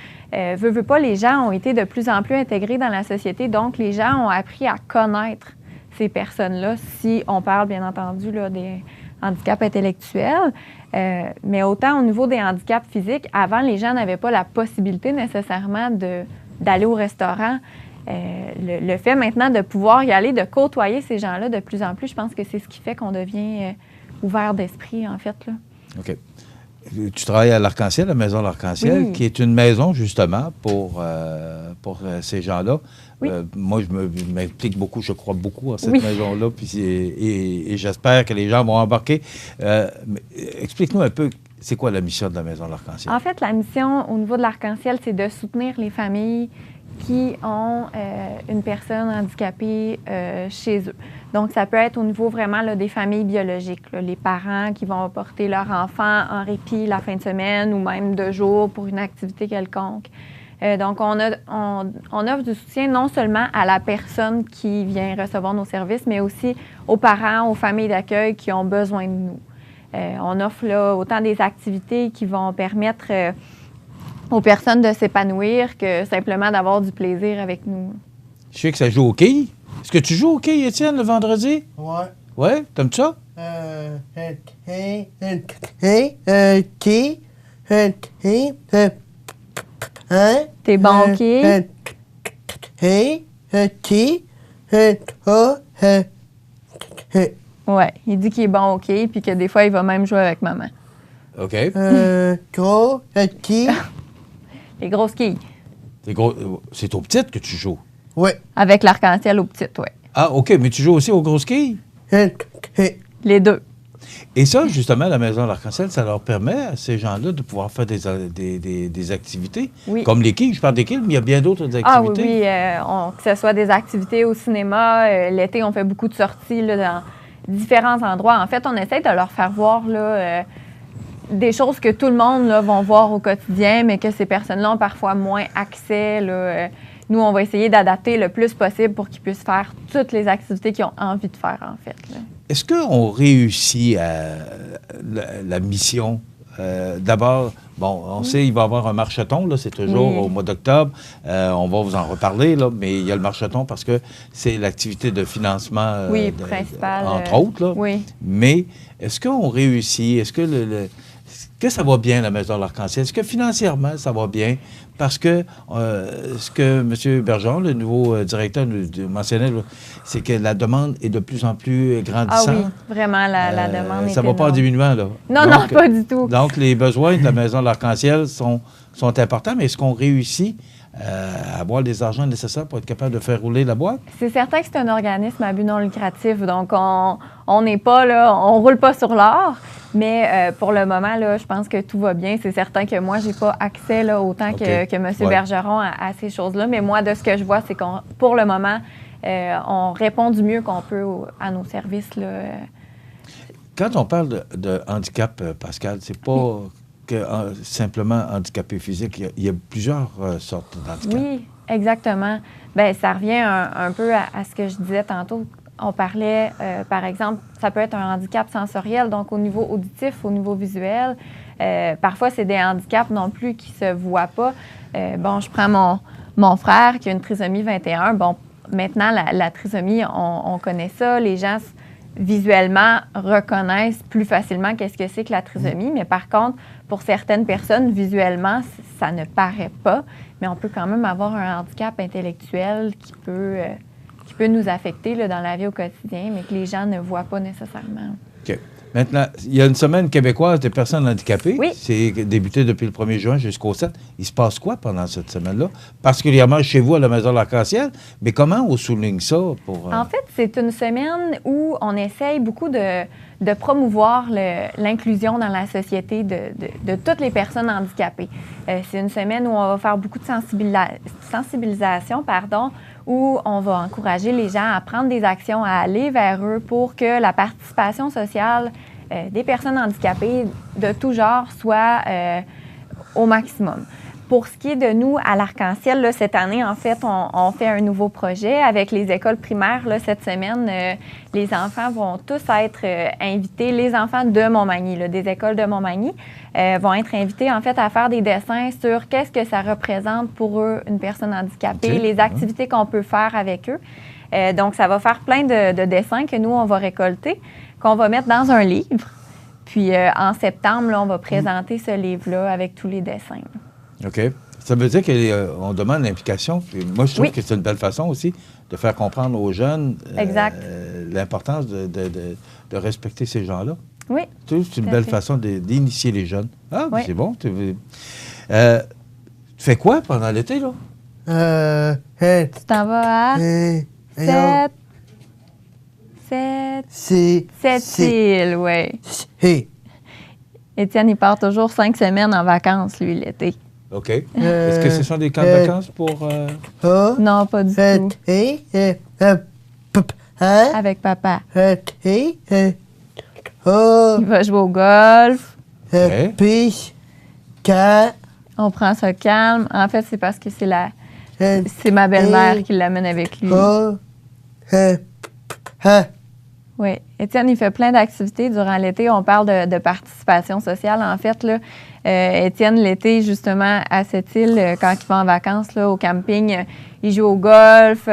veut pas, les gens ont été de plus en plus intégrés dans la société. Donc, les gens ont appris à connaître ces personnes-là, si on parle, bien entendu, là, des handicaps intellectuels. Mais autant au niveau des handicaps physiques, avant, les gens n'avaient pas la possibilité nécessairement d'aller au restaurant. Le fait maintenant de pouvoir y aller, de côtoyer ces gens-là de plus en plus, je pense que c'est ce qui fait qu'on devient ouvert d'esprit, en fait, là. OK. Tu travailles à l'Arc-en-Ciel, la Maison L'Arc-en-Ciel, Oui. qui est une maison, justement, pour ces gens-là. Oui. Moi, je m'implique beaucoup, je crois beaucoup à cette Oui. maison-là, puis et j'espère que les gens vont embarquer. Explique-nous un peu, c'est quoi la mission de la Maison L'Arc-en-Ciel? En fait, la mission au niveau de l'Arc-en-Ciel, c'est de soutenir les familles qui ont une personne handicapée chez eux. Donc, ça peut être au niveau vraiment là, des familles biologiques, là, les parents qui vont porter leur enfant en répit la fin de semaine ou même de jour pour une activité quelconque. Donc, on offre du soutien non seulement à la personne qui vient recevoir nos services, mais aussi aux parents, aux familles d'accueil qui ont besoin de nous. On offre là, autant des activités qui vont permettre aux personnes de s'épanouir que simplement d'avoir du plaisir avec nous. Je sais que ça joue au quilles. Est-ce que tu joues au quilles, Étienne, le vendredi? Ouais. Ouais? T'aimes-tu ça? T'es bon au quilles? Ouais, il dit qu'il est bon au quilles puis que des fois, il va même jouer avec maman. OK. Les grosses quilles. C'est aux petites que tu joues? Ouais. Avec l'arc-en-ciel aux petites, oui. Ah, OK, mais tu joues aussi aux grosses quilles? Les deux. Et ça, justement, la Maison L'Arc-en-Ciel, ça leur permet à ces gens-là de pouvoir faire des activités. Oui. Comme les quilles, je parle des quilles, mais il y a bien d'autres activités. Ah oui, oui. Que ce soit des activités au cinéma, l'été, on fait beaucoup de sorties là, dans différents endroits. En fait, on essaie de leur faire voir là, des choses que tout le monde là, vont voir au quotidien, mais que ces personnes-là ont parfois moins accès. Là. Nous, on va essayer d'adapter le plus possible pour qu'ils puissent faire toutes les activités qu'ils ont envie de faire, en fait. Là. Est-ce qu'on réussit à la mission? D'abord, bon, on sait qu'il va y avoir un marcheton, là, c'est toujours au mois d'octobre. On va vous en reparler, là, mais il y a le marcheton parce que c'est l'activité de financement principale. entre autres. Là. Oui. Mais est-ce qu'on réussit? Est-ce que ça va bien, la Maison L'Arc-en-Ciel? Est-ce que financièrement, ça va bien? Parce que ce que M. Bergeron, le nouveau directeur, nous mentionnait, c'est que la demande est de plus en plus grandissante. Ah oui, vraiment, la demande est ça ne va pas en énorme. diminuant, là. Non, non, pas du tout. Donc, les besoins de la Maison L'Arc-en-Ciel sont importants, mais est-ce qu'on réussit à avoir les argents nécessaires pour être capable de faire rouler la boîte? C'est certain que c'est un organisme à but non lucratif, donc on n'est pas là, on roule pas sur l'or, mais pour le moment, là, je pense que tout va bien. C'est certain que moi, j'ai pas accès là, autant que M. Bergeron à ces choses-là, mais moi, de ce que je vois, c'est qu'on, pour le moment, on répond du mieux qu'on peut à nos services. Là. Quand on parle de handicap, Pascal, c'est pas que simplement handicapé physique. Il y a plusieurs sortes d'handicap. Oui, exactement. Bien, ça revient un peu à ce que je disais tantôt. On parlait, par exemple, ça peut être un handicap sensoriel, donc au niveau auditif, au niveau visuel. Parfois, c'est des handicaps non plus qui ne se voient pas. Bon, je prends mon frère qui a une trisomie 21. Bon, maintenant, la trisomie, on connaît ça. Les gens, visuellement, reconnaissent plus facilement qu'est-ce que c'est que la trisomie. Mais par contre, pour certaines personnes, visuellement, ça ne paraît pas. Mais on peut quand même avoir un handicap intellectuel qui peut nous affecter là, dans la vie au quotidien, mais que les gens ne voient pas nécessairement. OK. Maintenant, il y a une semaine québécoise des personnes handicapées. Oui. C'est débuté depuis le 1er juin jusqu'au 7. Il se passe quoi pendant cette semaine-là? Particulièrement chez vous, à la Maison de l'Arc-en-Ciel. Mais comment on souligne ça? En fait, c'est une semaine où on essaye beaucoup de promouvoir l'inclusion dans la société de toutes les personnes handicapées. C'est une semaine où on va faire beaucoup de sensibilisation, où on va encourager les gens à prendre des actions, à aller vers eux pour que la participation sociale des personnes handicapées de tout genre soit au maximum. Pour ce qui est de nous, à l'Arc-en-Ciel, là, cette année, en fait, on fait un nouveau projet avec les écoles primaires. Là, cette semaine, les enfants vont tous être invités, les enfants de Montmagny, là, des écoles de Montmagny, vont être invités, en fait, à faire des dessins sur qu'est-ce que ça représente pour eux, une personne handicapée, les activités qu'on peut faire avec eux. Donc, ça va faire plein de dessins que nous, on va récolter, qu'on va mettre dans un livre. Puis, en septembre, là, on va présenter ce livre-là avec tous les dessins. OK. Ça veut dire qu'on demande l'implication. Moi, je trouve que c'est une belle façon aussi de faire comprendre aux jeunes l'importance de respecter ces gens-là. Oui. C'est une belle façon d'initier les jeunes. Ah, oui. C'est bon. Tu fais quoi pendant l'été, là? Tu t'en vas à Sept-Îles, oui. Étienne, il part toujours 5 semaines en vacances, lui, l'été. OK. Est-ce que ce sont des camps de vacances pour... Non, pas du tout. Avec papa. Il va jouer au golf. On prend ça calme. En fait, c'est parce que c'est ma belle-mère qui l'amène avec lui. Oui. Étienne, il fait plein d'activités durant l'été. On parle de participation sociale. En fait, là, Étienne, l'été, justement, à Sept-Îles, quand il va en vacances là, au camping, il joue au golf,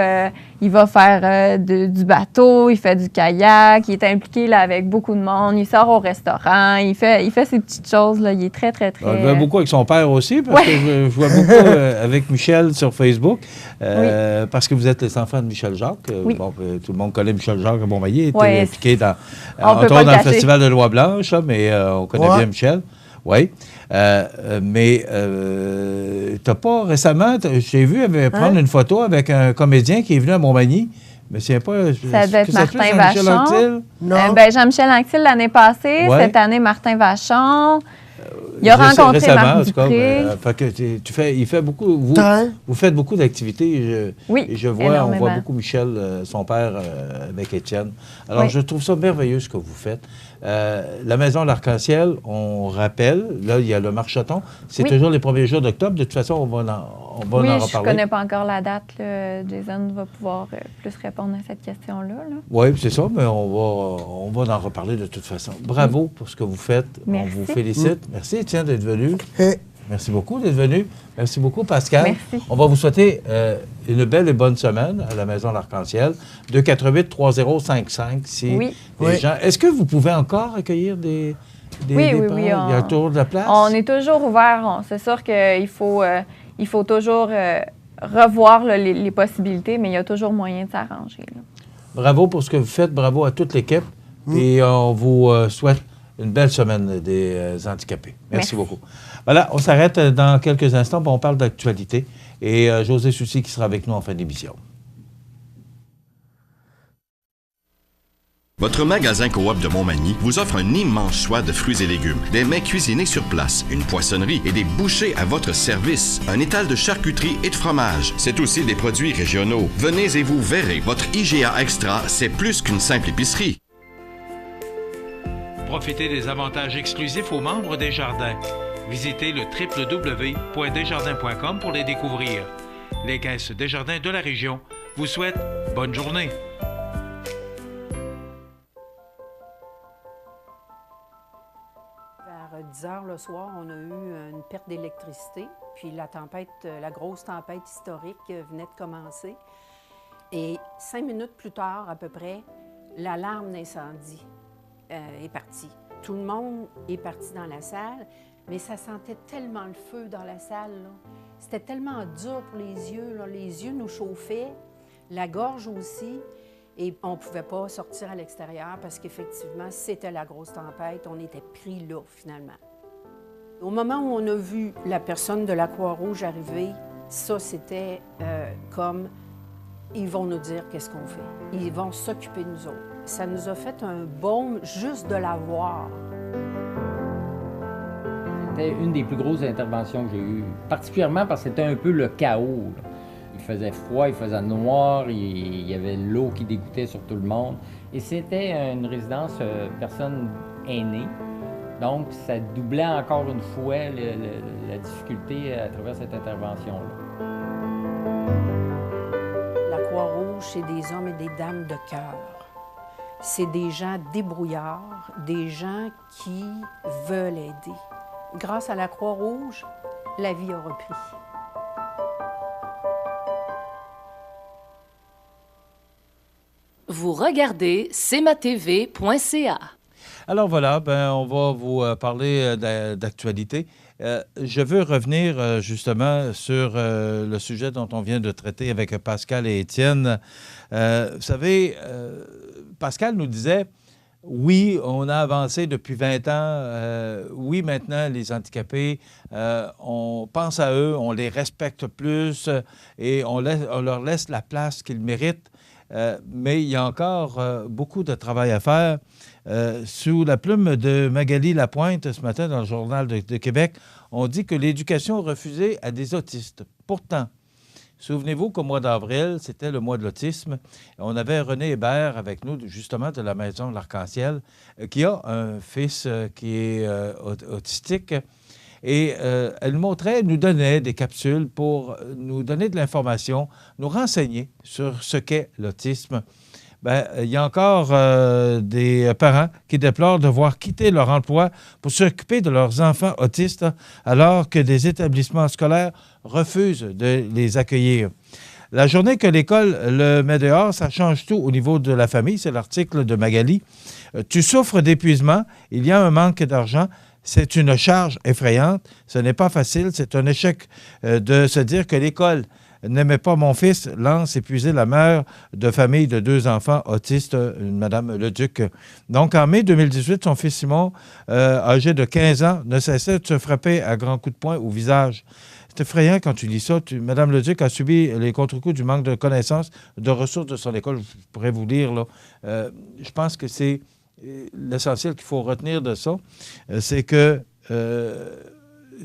il va faire du bateau, il fait du kayak, il est impliqué là, avec beaucoup de monde, il sort au restaurant, il fait ses petites choses. Là, il est très, très, très... Il va beaucoup avec son père aussi, parce que je vois beaucoup avec Michel sur Facebook, parce que vous êtes les enfants de Michel Jacques. Bon, tout le monde connaît Michel Jacques à Montmagny, il était impliqué dans le Festival de Loi-Blanche, mais on connaît bien Michel. Oui. Mais tu n'as pas récemment, j'ai vu prendre une photo avec un comédien qui est venu à Montmagny. Mais c'est pas. Ça devait être Martin Vachon. Jean-Michel Anctil l'année passée. Ouais. Cette année, Martin Vachon. Il a rencontré Marc Dupré. Il fait beaucoup. Vous faites beaucoup d'activités. Je vois, on voit beaucoup Michel, son père, avec Étienne. Alors, je trouve ça merveilleux ce que vous faites. La Maison de l'Arc-en-Ciel, on rappelle, là, il y a le marcheton. C'est toujours les premiers jours d'octobre. De toute façon, on va en reparler. Je ne connais pas encore la date. Jason va pouvoir plus répondre à cette question-là. Oui, c'est ça, mais on va en reparler de toute façon. Bravo pour ce que vous faites. Merci. On vous félicite. Merci, Étienne, d'être venu. Merci beaucoup d'être venu. Merci beaucoup, Pascal. Merci. On va vous souhaiter une belle et bonne semaine à la Maison de l'Arc-en-Ciel. 248-3055, si les gens... Est-ce que vous pouvez encore accueillir des oui. Il y a toujours de la place? On est toujours ouvert. C'est sûr qu'il faut toujours revoir les possibilités, mais il y a toujours moyen de s'arranger. Bravo pour ce que vous faites. Bravo à toute l'équipe. Et on vous souhaite une belle semaine des handicapés. Merci beaucoup. Voilà, on s'arrête dans quelques instants. On parle d'actualité. Et José Soucy qui sera avec nous en fin d'émission. Votre magasin Coop de Montmagny vous offre un immense choix de fruits et légumes, des mets cuisinés sur place, une poissonnerie et des bouchers à votre service, un étal de charcuterie et de fromage. C'est aussi des produits régionaux. Venez et vous verrez, votre IGA Extra, c'est plus qu'une simple épicerie. Profitez des avantages exclusifs aux membres des Jardins. Visitez le www.desjardins.com pour les découvrir. Les caisses Desjardins de la région vous souhaitent bonne journée. Vers 10 heures le soir, on a eu une perte d'électricité. Puis la grosse tempête historique venait de commencer. Et 5 minutes plus tard, à peu près, l'alarme d'incendie est partie. Tout le monde est parti dans la salle, mais ça sentait tellement le feu dans la salle. C'était tellement dur pour les yeux. Là. Les yeux nous chauffaient, la gorge aussi. Et on ne pouvait pas sortir à l'extérieur parce qu'effectivement, c'était la grosse tempête. On était pris là, finalement. Au moment où on a vu la personne de la Croix-Rouge arriver, ça, c'était comme, ils vont nous dire qu'est-ce qu'on fait. Ils vont s'occuper de nous autres. Ça nous a fait un baume juste de la voir. C'était une des plus grosses interventions que j'ai eues, particulièrement parce que c'était un peu le chaos, là. Il faisait froid, il faisait noir, il y avait l'eau qui dégoûtait sur tout le monde. Et c'était une résidence personnes aînées. Donc, ça doublait encore une fois la difficulté à travers cette intervention-là. La Croix-Rouge, c'est des hommes et des dames de cœur. C'est des gens débrouillards, des gens qui veulent aider. Grâce à la Croix-Rouge, la vie a repris. Vous regardez cmatv.ca. Alors voilà, on va vous parler d'actualité. Je veux revenir justement sur le sujet dont on vient de traiter avec Pascal et Étienne. Vous savez, Pascal nous disait, oui, on a avancé depuis 20 ans. Oui, maintenant, les handicapés, on pense à eux, on les respecte plus et on leur laisse la place qu'ils méritent. Mais il y a encore beaucoup de travail à faire. Sous la plume de Magali Lapointe, ce matin, dans le Journal de Québec, on dit que l'éducation refusée à des autistes. Pourtant, souvenez-vous qu'au mois d'avril, c'était le mois de l'autisme. On avait René Hébert avec nous, justement, de la Maison de l'Arc-en-Ciel, qui a un fils qui est autistique. Et elle nous donnait des capsules pour nous donner de l'information, nous renseigner sur ce qu'est l'autisme. Il y a encore des parents qui déplorent devoir quitter leur emploi pour s'occuper de leurs enfants autistes alors que des établissements scolaires refusent de les accueillir. La journée que l'école le met dehors, ça change tout au niveau de la famille. C'est l'article de Magali. Tu souffres d'épuisement, il y a un manque d'argent. C'est une charge effrayante. Ce n'est pas facile. C'est un échec de se dire que l'école n'aimait pas mon fils, lance épuisé la mère de famille de 2 enfants autistes, Mme Leduc. Donc, en mai 2018, son fils Simon, âgé de 15 ans, ne cessait de se frapper à grands coups de poing au visage. C'est effrayant quand tu lis ça. Mme Leduc a subi les contre-coups du manque de connaissances, de ressources de son école. Je pourrais vous lire, là. Je pense que c'est l'essentiel qu'il faut retenir de ça, c'est que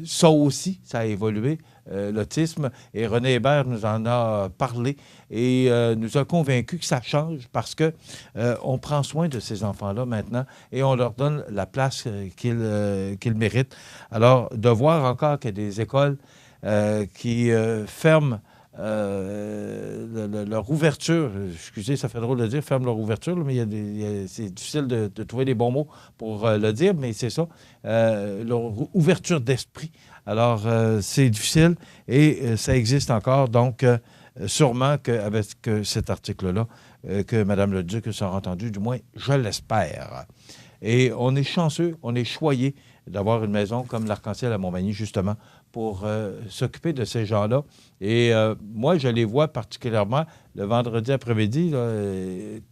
ça aussi, ça a évolué, l'autisme. Et René Hébert nous en a parlé et nous a convaincus que ça change parce qu'on prend soin de ces enfants-là maintenant et on leur donne la place qu'ils méritent. Alors, de voir encore qu'il y a des écoles qui ferment leur ouverture, excusez, ça fait drôle de dire, ferme leur ouverture, là, mais c'est difficile de trouver les bons mots pour le dire, mais c'est ça, leur ouverture d'esprit. Alors, c'est difficile et ça existe encore, donc sûrement qu'avec cet article-là, que Mme Leduc sera entendue, du moins, je l'espère. Et on est chanceux, on est choyé d'avoir une maison comme l'Arc-en-Ciel à Montmagny, justement, pour s'occuper de ces gens-là. Et moi, je les vois particulièrement le vendredi après-midi,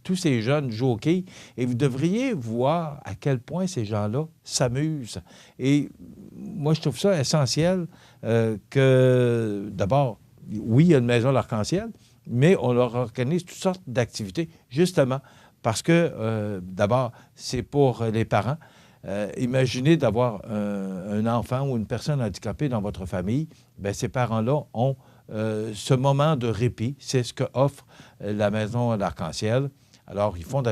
tous ces jeunes jouent au quai, et vous devriez voir à quel point ces gens-là s'amusent. Et moi, je trouve ça essentiel que, d'abord, oui, il y a une maison l'Arc-en-Ciel, mais on leur organise toutes sortes d'activités, justement, parce que, d'abord, c'est pour les parents. Imaginez d'avoir un enfant ou une personne handicapée dans votre famille. Bien, ces parents-là ont ce moment de répit. C'est ce qu'offre la Maison de l'Arc-en-Ciel. Alors, ils font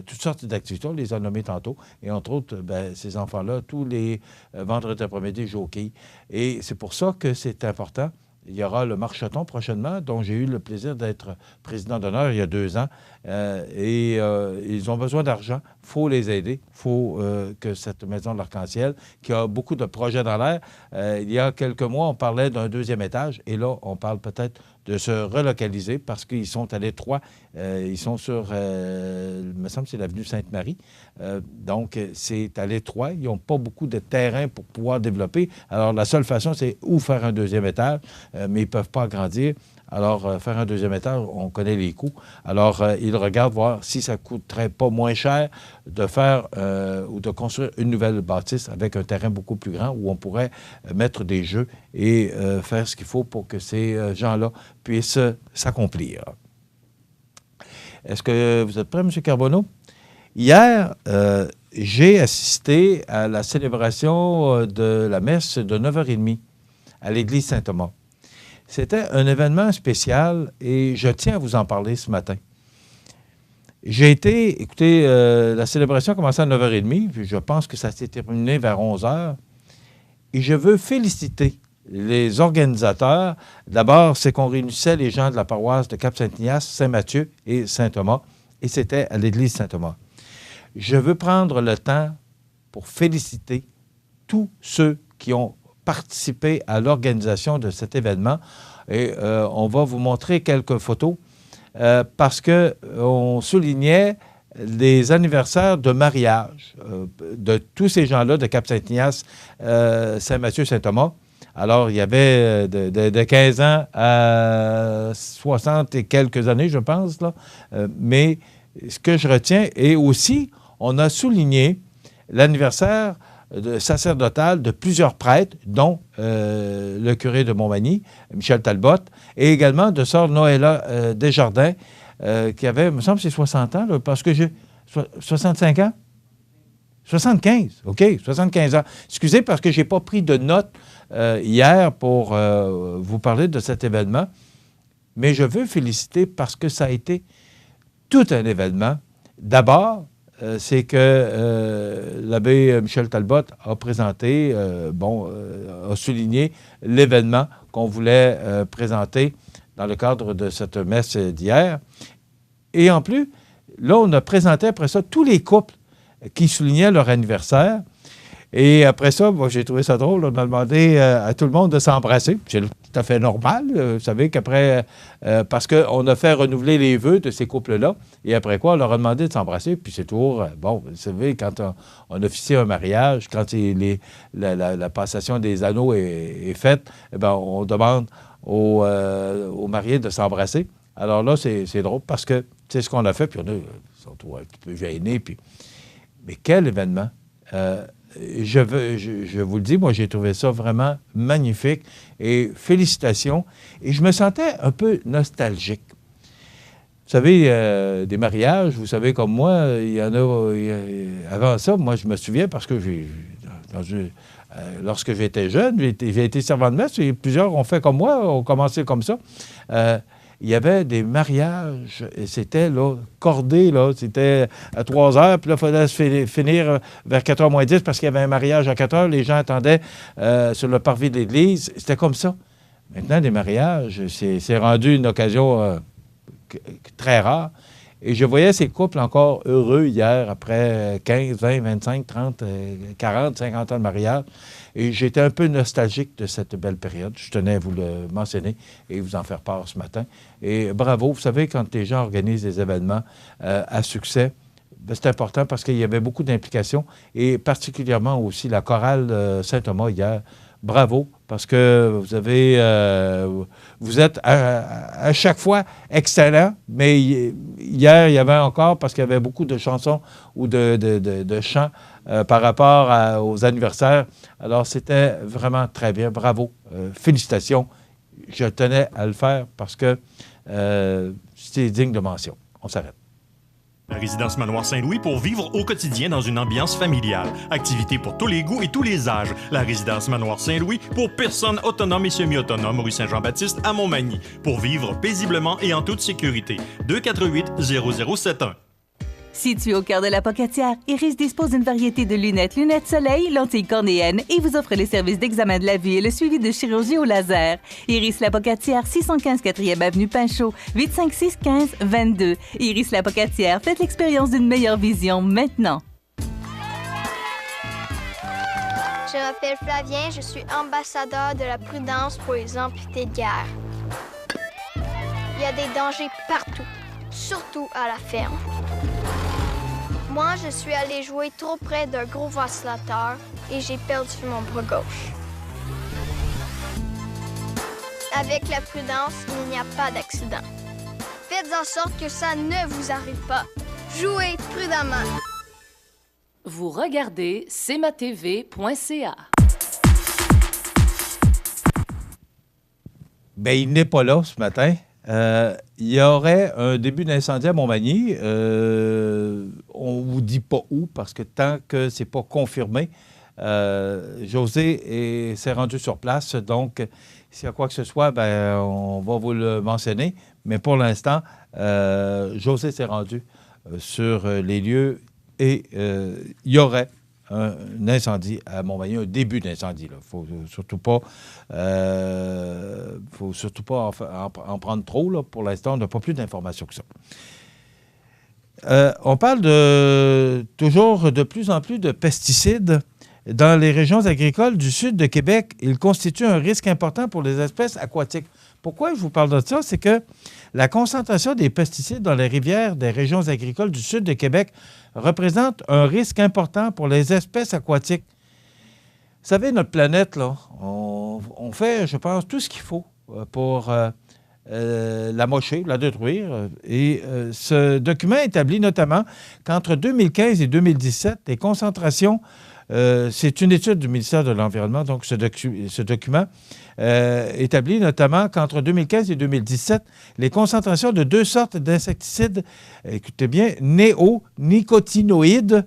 toutes sortes d'activités, on les a nommées tantôt. Et entre autres, bien, ces enfants-là, tous les vendredis après-midi, jouent au quai. Et c'est pour ça que c'est important. Il y aura le marcheton prochainement, dont j'ai eu le plaisir d'être président d'honneur il y a 2 ans. Ils ont besoin d'argent. Il faut les aider. Il faut que cette Maison de l'Arc-en-Ciel, qui a beaucoup de projets dans l'air, il y a quelques mois, on parlait d'un 2e étage. Et là, on parle peut-être de se relocaliser parce qu'ils sont à l'étroit. Ils sont sur, il me semble que c'est l'avenue Sainte-Marie. Donc, c'est à l'étroit. Ils n'ont pas beaucoup de terrain pour pouvoir développer. Alors, la seule façon, c'est ou faire un 2e étage, mais ils ne peuvent pas agrandir. Alors, faire un deuxième étage, on connaît les coûts. Alors, ils regardent voir si ça ne coûterait pas moins cher de faire ou de construire une nouvelle bâtisse avec un terrain beaucoup plus grand où on pourrait mettre des jeux et faire ce qu'il faut pour que ces gens-là puissent s'accomplir. Est-ce que vous êtes prêt, M. Carbonneau? Hier, j'ai assisté à la célébration de la messe de 9h30 à l'église Saint-Thomas. C'était un événement spécial et je tiens à vous en parler ce matin. Écoutez, la célébration a commencé à 9h30, puis je pense que ça s'est terminé vers 11h. Et je veux féliciter les organisateurs. D'abord, c'est qu'on réunissait les gens de la paroisse de Cap-Saint-Ignace, Saint-Mathieu et Saint-Thomas, et c'était à l'église Saint-Thomas. Je veux prendre le temps pour féliciter tous ceux qui ont participé à l'organisation de cet événement. Et on va vous montrer quelques photos parce qu'on soulignait les anniversaires de mariage de tous ces gens-là de Cap-Saint-Ignace, Saint-Mathieu, Saint-Thomas. Alors, il y avait de 15 ans à 60 et quelques années, je pense, là. Mais ce que je retiens, et aussi, on a souligné l'anniversaire sacerdotal de plusieurs prêtres, dont le curé de Montmagny, Michel Talbot, et également de sœur Noëlla Desjardins, qui avait, il me semble, c'est 60 ans, là, parce que j'ai 65 ans? 75, OK, 75 ans. Excusez, parce que je n'ai pas pris de notes hier pour vous parler de cet événement, mais je veux féliciter parce que ça a été tout un événement. D'abord, c'est que l'abbé Michel Talbot a présenté, a souligné l'événement qu'on voulait présenter dans le cadre de cette messe d'hier. Et en plus, là, on a présenté après ça tous les couples qui soulignaient leur anniversaire. Et après ça, moi, j'ai trouvé ça drôle. On a demandé à tout le monde de s'embrasser. C'est tout à fait normal. Vous savez qu'après, parce qu'on a fait renouveler les vœux de ces couples-là. Et après quoi, on leur a demandé de s'embrasser. Puis c'est toujours, bon, vous savez, quand on officie un mariage, quand la passation des anneaux est faite, eh bien, on demande aux mariés de s'embrasser. Alors là, c'est drôle parce que c'est ce qu'on a fait. Puis ils sont un petit peu gênés. Mais quel événement! Je vous le dis, moi, j'ai trouvé ça vraiment magnifique et félicitations. Et je me sentais un peu nostalgique. Vous savez, des mariages, vous savez, comme moi, il y en a... avant ça, moi, je me souviens parce que lorsque j'étais jeune, j'ai été servant de messe et plusieurs ont fait comme moi, ont commencé comme ça. Il y avait des mariages, et c'était là, cordé, là, c'était à 3 heures, puis là, il fallait finir vers 4h moins 10 parce qu'il y avait un mariage à 4 heures, les gens attendaient sur le parvis de l'église, c'était comme ça. Maintenant, des mariages, c'est rendu une occasion très rare. Et je voyais ces couples encore heureux hier, après 15, 20, 25, 30, 40, 50 ans de mariage. Et j'étais un peu nostalgique de cette belle période. Je tenais à vous le mentionner et vous en faire part ce matin. Et bravo, vous savez, quand les gens organisent des événements à succès, ben, c'est important parce qu'il y avait beaucoup d'implications et particulièrement aussi la chorale Saint-Thomas hier. Bravo, parce que vous êtes à chaque fois excellent, mais hier, il y avait encore, parce qu'il y avait beaucoup de chansons ou de chants par rapport aux anniversaires. Alors, c'était vraiment très bien. Bravo. Félicitations. Je tenais à le faire parce que c'est digne de mention. On s'arrête. La résidence Manoir Saint-Louis pour vivre au quotidien dans une ambiance familiale. Activités pour tous les goûts et tous les âges. La résidence Manoir Saint-Louis pour personnes autonomes et semi-autonomes, rue Saint-Jean-Baptiste à Montmagny. Pour vivre paisiblement et en toute sécurité. 248-0071. Situé au cœur de la Pocatière, Iris dispose d'une variété de lunettes soleil, lentilles cornéennes et vous offre les services d'examen de la vue et le suivi de chirurgie au laser. Iris la Pocatière, 615 4e Avenue Pinchot, 856-15-22. Iris la Pocatière, faites l'expérience d'une meilleure vision maintenant. Je m'appelle Flavien, je suis ambassadeur de la prudence pour les amputés de guerre. Il y a des dangers partout, surtout à la ferme. Moi, je suis allé jouer trop près d'un gros vacillateur et j'ai perdu mon bras gauche. Avec la prudence, il n'y a pas d'accident. Faites en sorte que ça ne vous arrive pas. Jouez prudemment. Vous regardez cmatv.ca. Bien, il n'est pas là ce matin. Il y aurait un début d'incendie à Montmagny. On ne vous dit pas où, parce que tant que ce n'est pas confirmé, José s'est rendu sur place. Donc, s'il y a quoi que ce soit, ben, on va vous le mentionner. Mais pour l'instant, José s'est rendu sur les lieux et il y aurait un incendie à Montmagny, un début d'incendie. Il ne faut surtout pas, en prendre trop. Là. Pour l'instant, on n'a pas plus d'informations que ça. On parle toujours de plus en plus de pesticides dans les régions agricoles du sud de Québec. Ils constituent un risque important pour les espèces aquatiques. Pourquoi je vous parle de ça? C'est que la concentration des pesticides dans les rivières des régions agricoles du sud de Québec représente un risque important pour les espèces aquatiques. Vous savez, notre planète, là, on fait, je pense, tout ce qu'il faut pour la mocher, la détruire. Et ce document établit notamment qu'entre 2015 et 2017, les concentrations, c'est une étude du ministère de l'Environnement, donc ce document établit notamment qu'entre 2015 et 2017, les concentrations de 2 sortes d'insecticides, écoutez bien, néonicotinoïdes,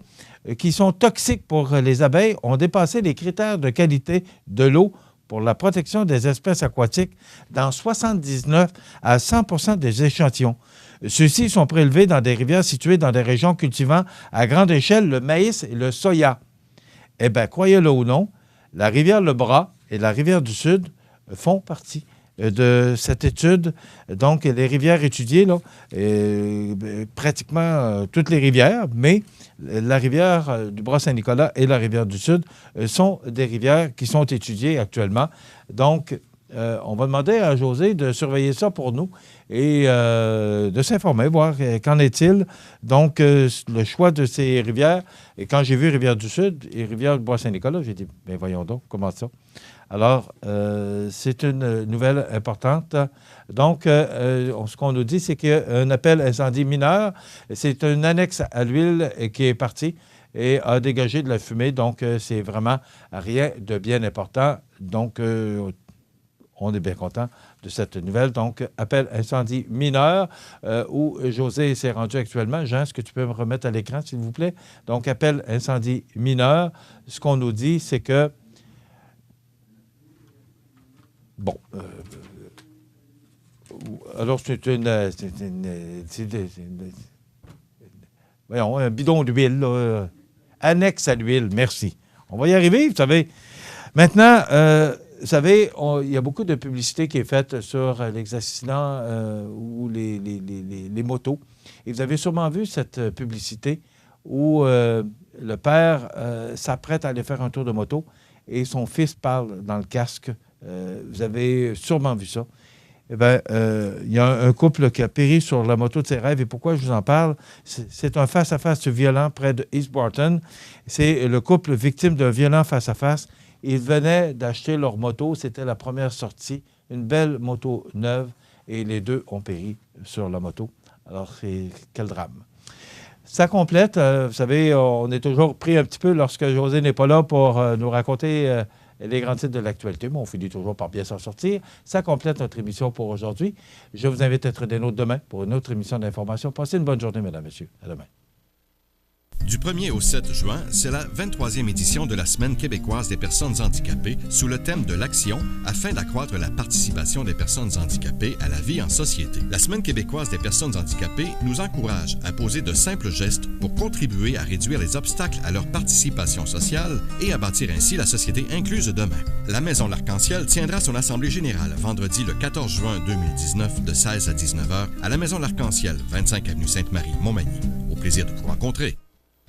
qui sont toxiques pour les abeilles, ont dépassé les critères de qualité de l'eau pour la protection des espèces aquatiques dans 79 à 100 des échantillons. Ceux-ci sont prélevés dans des rivières situées dans des régions cultivant à grande échelle le maïs et le soya. Eh bien, croyez-le ou non, la rivière Le Bras et la rivière du Sud font partie de cette étude. Donc, les rivières étudiées, là, pratiquement toutes les rivières, mais la rivière du Bras-Saint-Nicolas et la rivière du Sud sont des rivières qui sont étudiées actuellement. Donc, on va demander à José de surveiller ça pour nous et de s'informer, voir qu'en est-il. Donc, le choix de ces rivières. Et quand j'ai vu Rivière du Sud et Rivière du Bois-Saint-Nicolas, j'ai dit, bien voyons donc, comment ça? Alors, c'est une nouvelle importante. Donc, ce qu'on nous dit, c'est qu'il y a un appel incendie mineur. C'est une annexe à l'huile qui est partie et a dégagé de la fumée. Donc, c'est vraiment rien de bien important. Donc, on est bien content de cette nouvelle. Donc, appel incendie mineur où José s'est rendu actuellement. Jean, est-ce que tu peux me remettre à l'écran, s'il vous plaît? Donc, appel incendie mineur. Ce qu'on nous dit, c'est que... Bon. Alors, voyons, un bidon d'huile, là, annexe à l'huile. Merci. On va y arriver, vous savez. Maintenant... vous savez, il y a beaucoup de publicité qui est faite sur les accidents ou les motos. Et vous avez sûrement vu cette publicité où le père s'apprête à aller faire un tour de moto et son fils parle dans le casque. Vous avez sûrement vu ça. Eh bien, il y a un couple qui a péri sur la moto de ses rêves. Et pourquoi je vous en parle? C'est un face-à-face violent près de East Barton. C'est le couple victime d'un violent face-à-face. Ils venaient d'acheter leur moto. C'était la première sortie. Une belle moto neuve. Et les deux ont péri sur la moto. Alors, quel drame. Ça complète. Vous savez, on est toujours pris un petit peu lorsque José n'est pas là pour nous raconter les grands titres de l'actualité, mais on finit toujours par bien s'en sortir. Ça complète notre émission pour aujourd'hui. Je vous invite à être des nôtres demain pour une autre émission d'information. Passez une bonne journée, mesdames, messieurs. À demain. Du 1er au 7 juin, c'est la 23e édition de la Semaine québécoise des personnes handicapées sous le thème de l'action afin d'accroître la participation des personnes handicapées à la vie en société. La Semaine québécoise des personnes handicapées nous encourage à poser de simples gestes pour contribuer à réduire les obstacles à leur participation sociale et à bâtir ainsi la société incluse demain. La Maison L'Arc-en-Ciel tiendra son assemblée générale vendredi le 14 juin 2019 de 16 à 19h à la Maison L'Arc-en-Ciel, 25 avenue Sainte-Marie, Montmagny. Au plaisir de vous rencontrer.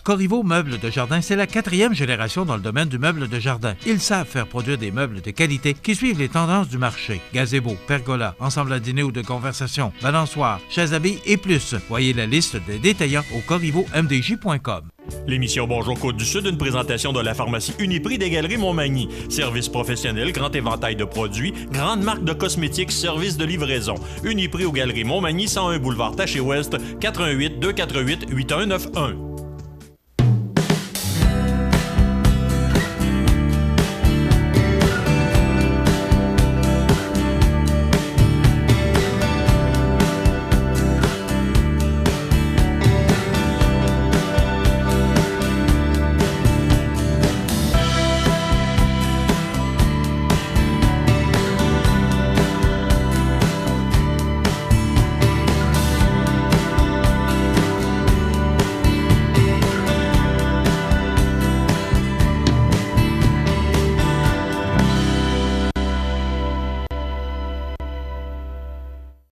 Corriveau Meubles de Jardin, c'est la 4e génération dans le domaine du meuble de jardin. Ils savent faire produire des meubles de qualité qui suivent les tendances du marché. Gazebo, pergola, ensemble à dîner ou de conversation, balançoire, chaises à billes et plus. Voyez la liste des détaillants au corrivomdj.com. L'émission Bonjour Côte-du-Sud, une présentation de la pharmacie Uniprix des Galeries Montmagny. Service professionnel, grand éventail de produits, grande marque de cosmétiques, service de livraison. Uniprix aux Galeries Montmagny, 101 boulevard Taché-Ouest, 88 248 8191.